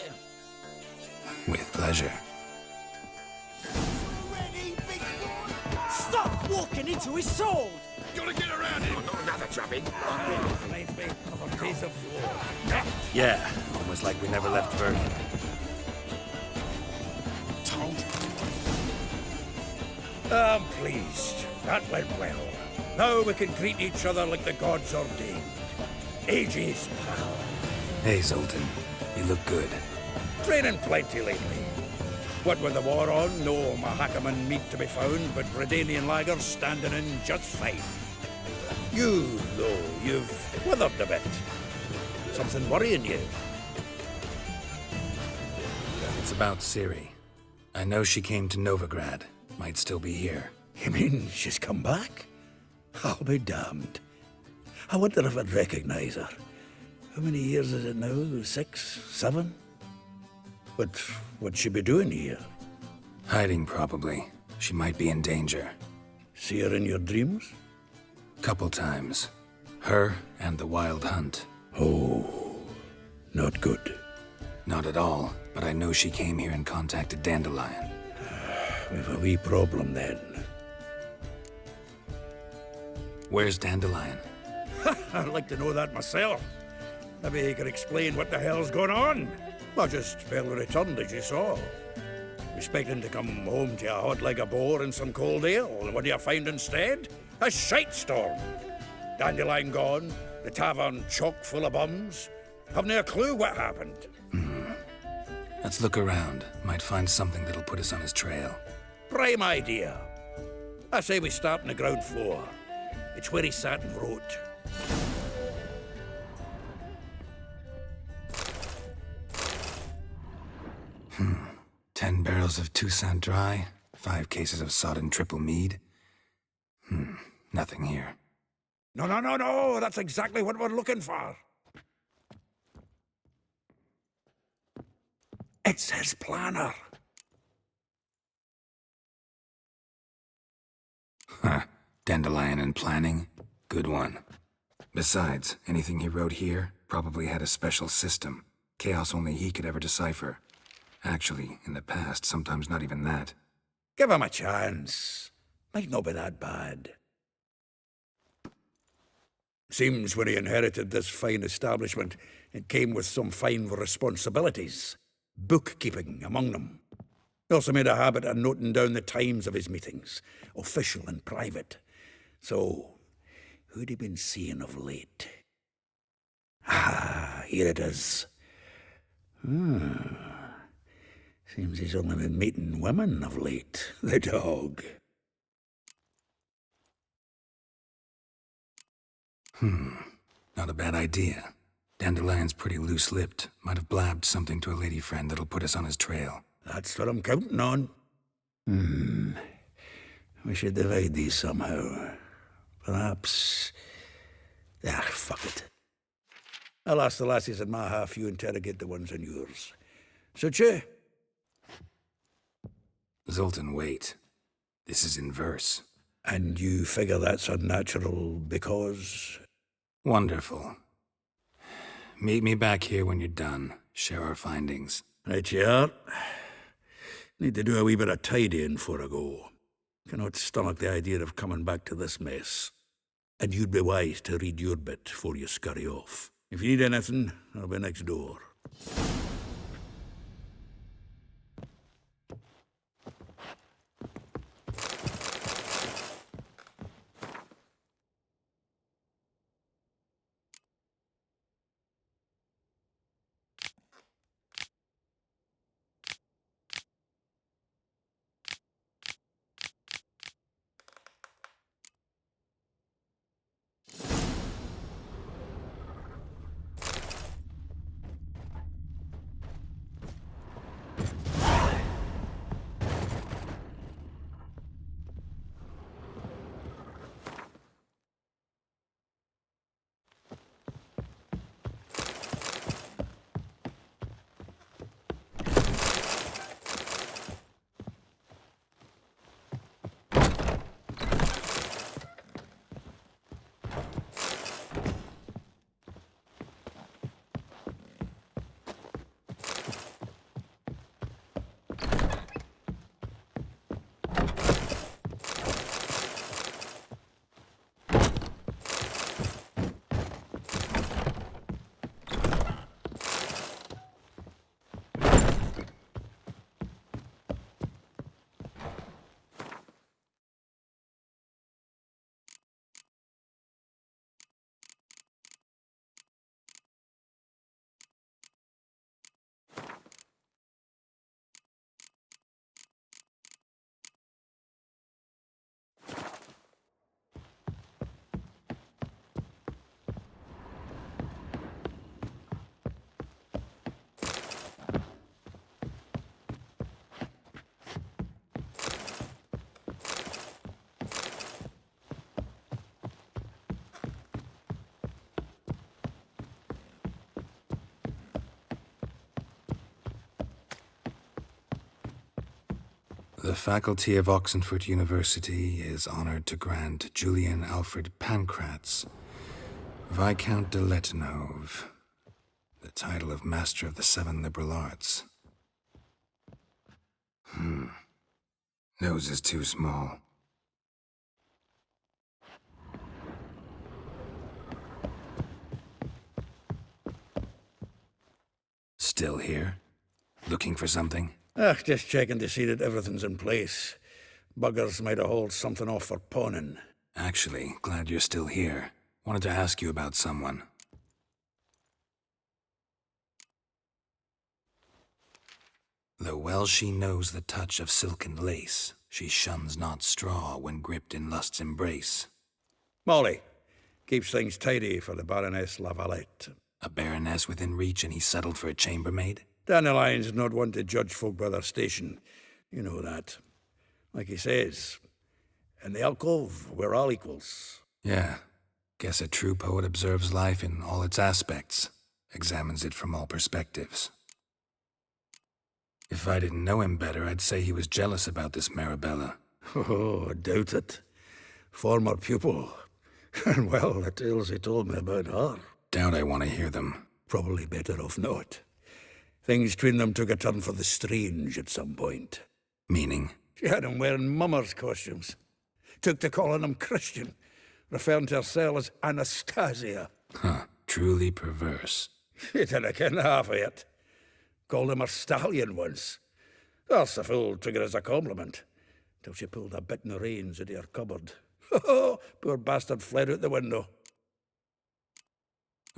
B: With pleasure.
M: into his sword!
C: Gotta get around him!
L: Not another drubbing.
C: Reminds me of a piece of war.
B: Yeah, almost like we never left Vernon.
C: Told you. I'm pleased. That went well. Now we can greet each other like the gods ordained. Ages, pal.
B: Hey, Zoltan. You look good.
C: Training plenty lately. What with the war on, no Mahakaman meat to be found, but Redanian lagers standing in just fine. You, though, you've withered a bit. Something worrying you?
B: It's about Ciri. I know she came to Novigrad. Might still be here.
C: You mean she's come back? I'll be damned. I wonder if I'd recognize her. How many years is it now? 6, 7? What'd she be doing here?
B: Hiding, probably. She might be in danger.
C: See her in your dreams?
B: Couple times. Her and the Wild Hunt.
C: Oh, not good.
B: Not at all, but I know she came here and contacted Dandelion.
C: We've a wee problem then.
B: Where's Dandelion?
C: I'd like to know that myself. Maybe he could explain what the hell's going on. I just barely returned, as you saw. Expecting to come home to a hot leg of boar and some cold ale, and what do you find instead? A shitestorm. Dandelion gone, the tavern chock full of bums. Haven't a clue what happened.
B: Let's look around. Might find something that'll put us on his trail.
C: Prime idea. I say we start on the ground floor. It's where he sat and wrote.
B: Hmm. 10 barrels of Toussaint Dry, 5 cases of sodden triple mead. Nothing here.
C: No, that's exactly what we're looking for. It's his planner.
B: Huh. Dandelion and planning? Good one. Besides, anything he wrote here probably had a special system. Chaos only he could ever decipher. Actually, in the past, sometimes not even that.
C: Give him a chance. Might not be that bad. Seems when he inherited this fine establishment, it came with some fine responsibilities. Bookkeeping among them. He also made a habit of noting down the times of his meetings, official and private. So, who'd he been seeing of late? Ah, here it is. Seems he's only been meeting women of late, the dog.
B: Not a bad idea. Dandelion's pretty loose-lipped. Might have blabbed something to a lady friend that'll put us on his trail.
C: That's what I'm counting on. We should divide these somehow. Perhaps... fuck it. I'll ask the lassies in my half, you interrogate the ones in yours. Suit you?
B: Zoltan, wait. This is in verse.
C: And you figure that's unnatural because...
B: Wonderful. Meet me back here when you're done. Share our findings.
C: Right you are. Need to do a wee bit of tidying before I go. Cannot stomach the idea of coming back to this mess. And you'd be wise to read your bit before you scurry off. If you need anything, I'll be next door.
B: The faculty of Oxenford University is honored to grant Julian Alfred Pancratz, Viscount de Letonov, the title of Master of the Seven Liberal Arts. Nose is too small. Still here? Looking for something?
C: Just checking to see that everything's in place. Buggers might have hauled something off for pawning.
B: Actually, glad you're still here. Wanted to ask you about someone. Though well she knows the touch of silken lace, she shuns not straw when gripped in lust's embrace.
C: Molly keeps things tidy for the Baroness Lavalette.
B: A baroness within reach and he settled for a chambermaid?
C: Dandelion's not one to judge folk by their station. You know that. Like he says, in the alcove, we're all equals.
B: Yeah. Guess a true poet observes life in all its aspects, examines it from all perspectives. If I didn't know him better, I'd say he was jealous about this Marabella.
C: Oh, I doubt it. Former pupil. And well, the tales he told me about her.
B: Doubt I want to hear them.
C: Probably better off not. Things between them took a turn for the strange at some point.
B: Meaning?
C: She had him wearing mummers' costumes. Took to calling him Christian, referring to herself as Anastasia.
B: Huh, truly perverse.
C: She didn't ken half of it. Called him her stallion once. That's a fool took it as a compliment, till she pulled a bit in the reins into her cupboard. Oh, poor bastard fled out the window.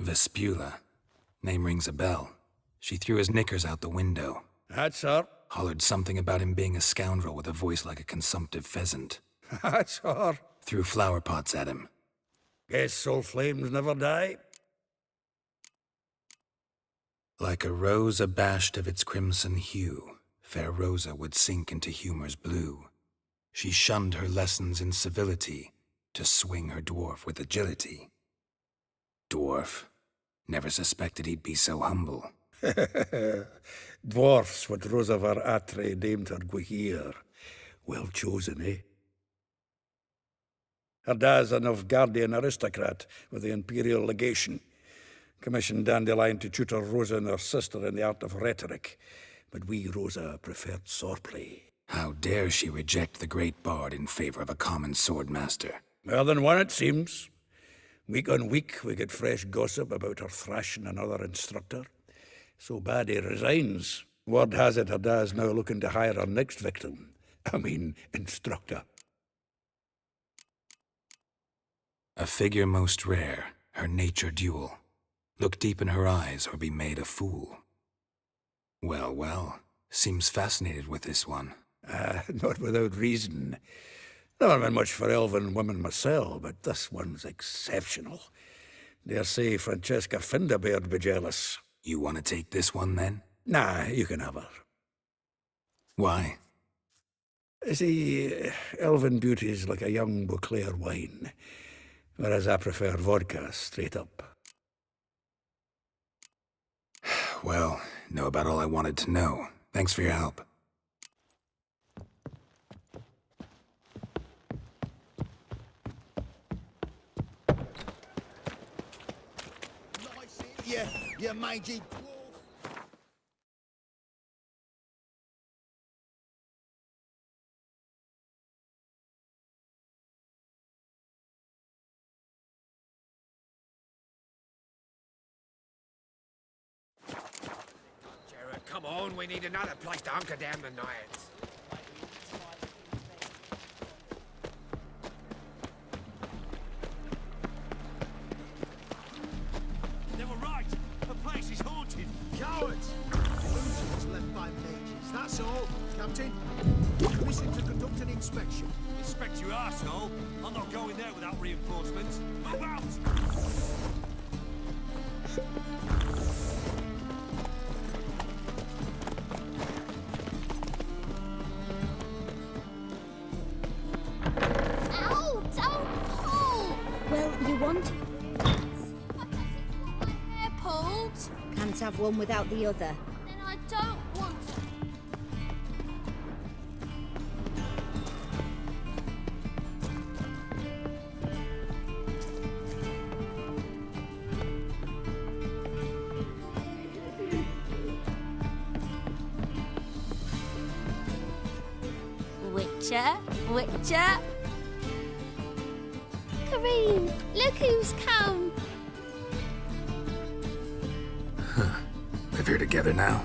B: Vespula. Name rings a bell. She threw his knickers out the window.
C: That's her.
B: Hollered something about him being a scoundrel with a voice like a consumptive pheasant.
C: That's her.
B: Threw flower pots at him.
C: Guess soul flames never die.
B: Like a rose abashed of its crimson hue, fair Rosa would sink into humor's blue. She shunned her lessons in civility to swing her dwarf with agility. Dwarf. Never suspected he'd be so humble.
C: Dwarfs what Rosavar Atre named her Guihir. Well chosen, eh? Her dad's a Novgardian aristocrat with the Imperial Legation. Commissioned Dandelion to tutor Rosa and her sister in the art of rhetoric. But we, Rosa, preferred swordplay.
B: How dare she reject the great bard in favor of a common swordmaster?
C: More than one, it seems. Week on week, we get fresh gossip about her thrashing another instructor. So bad he resigns. Word has it her dad's now looking to hire her next victim. Instructor.
B: A figure most rare, her nature dual. Look deep in her eyes or be made a fool. Well, well, seems fascinated with this one.
C: Not without reason. Never been much for elven women myself, but this one's exceptional. Dare say Francesca Finderbeard be jealous.
B: You want to take this one, then?
C: Nah, you can have her.
B: Why?
C: See, elven beauty's like a young Beauclair wine, whereas I prefer vodka straight up.
B: Well, know about all I wanted to know. Thanks for your help.
Q: Yeah, you mangy dwarf.
S: Jared, come on, we need another place to hunker down the night.
Q: They were right. The place is haunted. Cowards! Illusions left by mages, that's all. Captain, commission to conduct an inspection.
T: Inspect your arsehole. I'm not going there without reinforcements. Move out!
F: Ow! Don't pull! Well, you want...
P: Hair pulled.
F: Can't have one without the other.
P: Then I don't want Witcher, Witcher.
F: Kareem, look who's come.
B: Live here together now?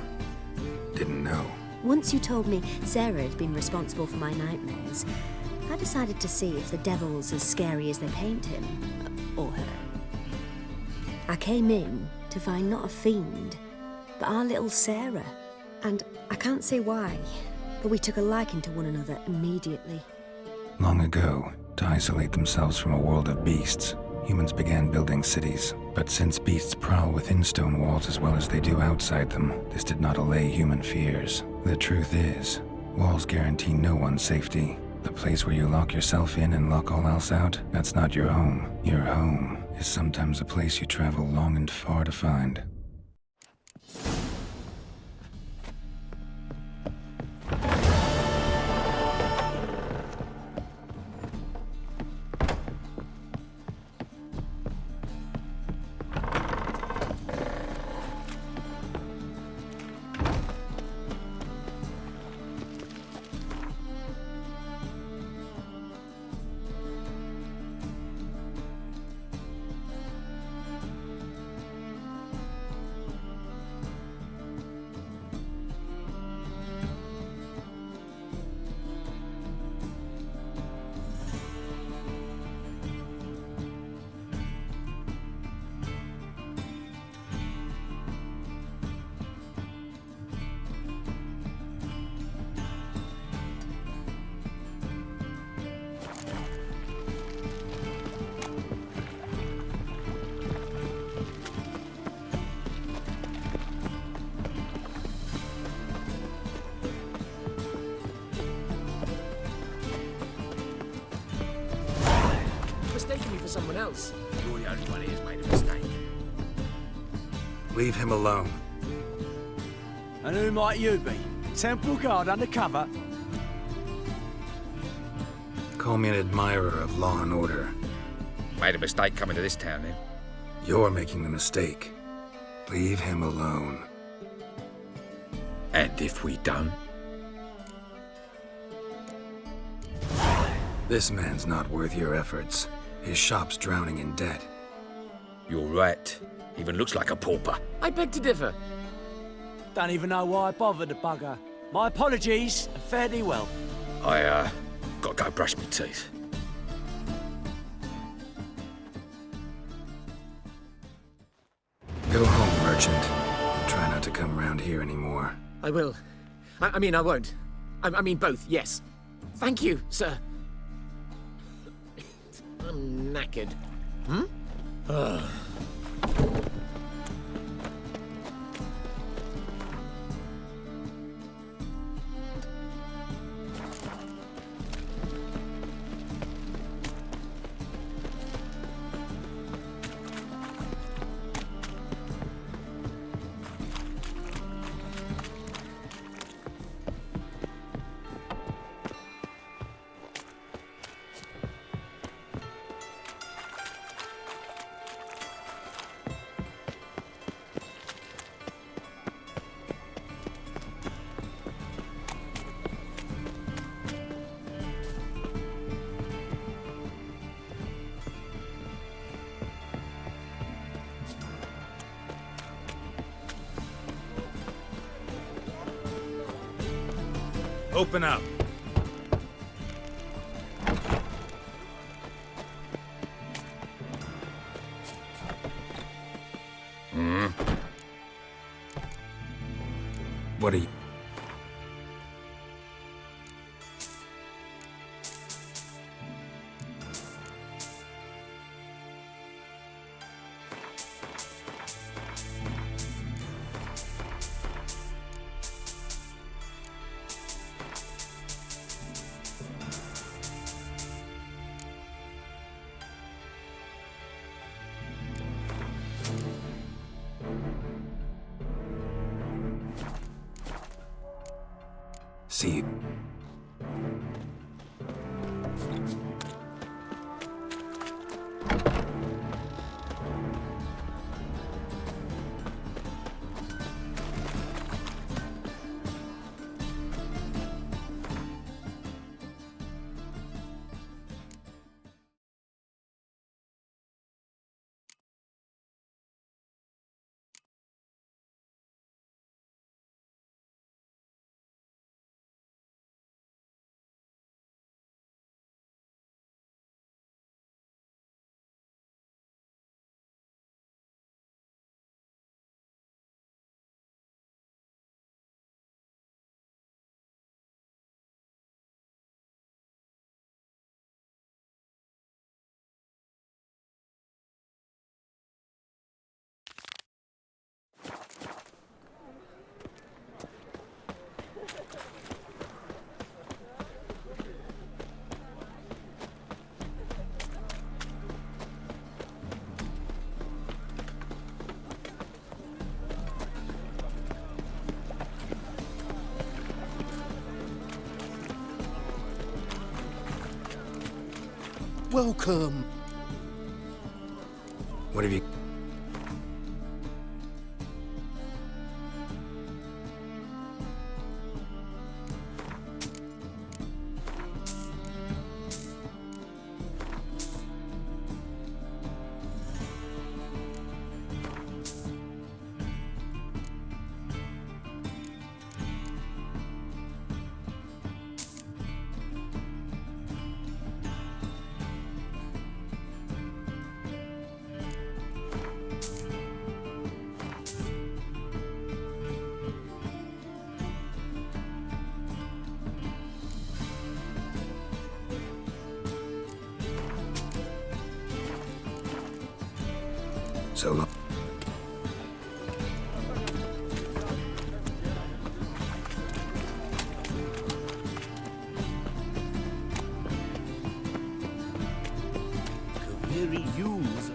B: Didn't know.
U: Once you told me Sarah had been responsible for my nightmares, I decided to see if the devil's as scary as they paint him. Or her. I came in to find not a fiend, but our little Sarah. And I can't say why, but we took a liking to one another immediately.
B: Long ago, to isolate themselves from a world of beasts, humans began building cities. But since beasts prowl within stone walls as well as they do outside them, this did not allay human fears. The truth is, walls guarantee no one's safety. The place where you lock yourself in and lock all else out, that's not your home. Your home is sometimes a place you travel long and far to find.
M: Mistaken me for someone else.
S: You're the only one who's made a mistake.
B: Leave him alone.
Q: And who might you be? Temple Guard undercover?
B: Call me an admirer of law and order.
S: Made a mistake coming to this town, then.
B: You're making the mistake. Leave him alone.
S: And if we don't?
B: This man's not worth your efforts. His shop's drowning in debt.
S: You're right. Even looks like a pauper.
M: I beg to differ.
Q: Don't even know why I bothered the bugger. My apologies, and fare thee well.
S: I, gotta go brush my teeth.
B: Go home, merchant. And try not to come round here anymore.
M: I will. I mean, I won't. I mean both, yes. Thank you, sir. I'm knackered.
J: Open up.
B: What are you... See...
R: welcome.
B: What have you... So long.
Q: Very used.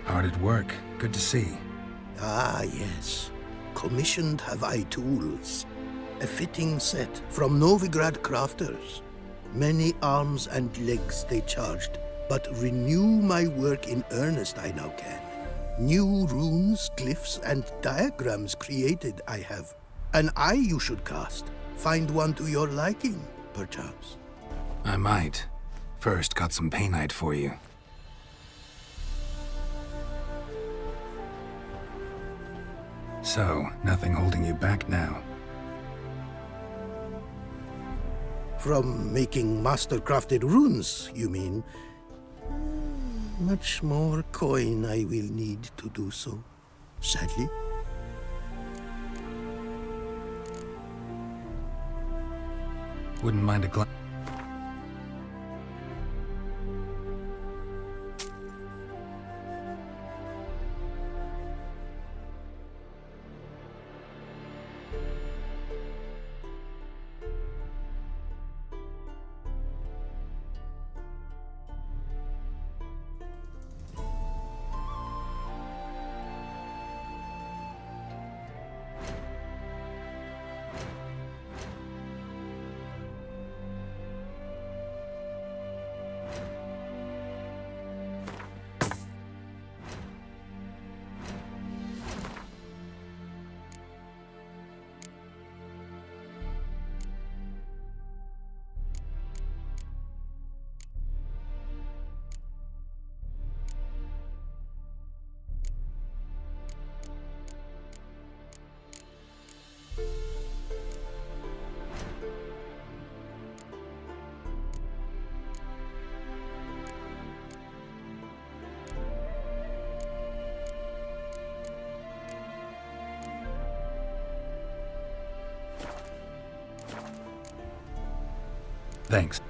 B: Hard at work. Good to see.
R: Ah, yes. Commissioned have I tools. A fitting set from Novigrad crafters. Many arms and legs they charged, but renew my work in earnest I now can. New runes, glyphs, and diagrams created I have. An eye you should cast. Find one to your liking, perchance.
B: I might. First, got some painite for you. So, nothing holding you back now?
R: From making master-crafted runes, you mean? Much more coin I will need to do so, sadly.
B: Wouldn't mind a glance. Thanks.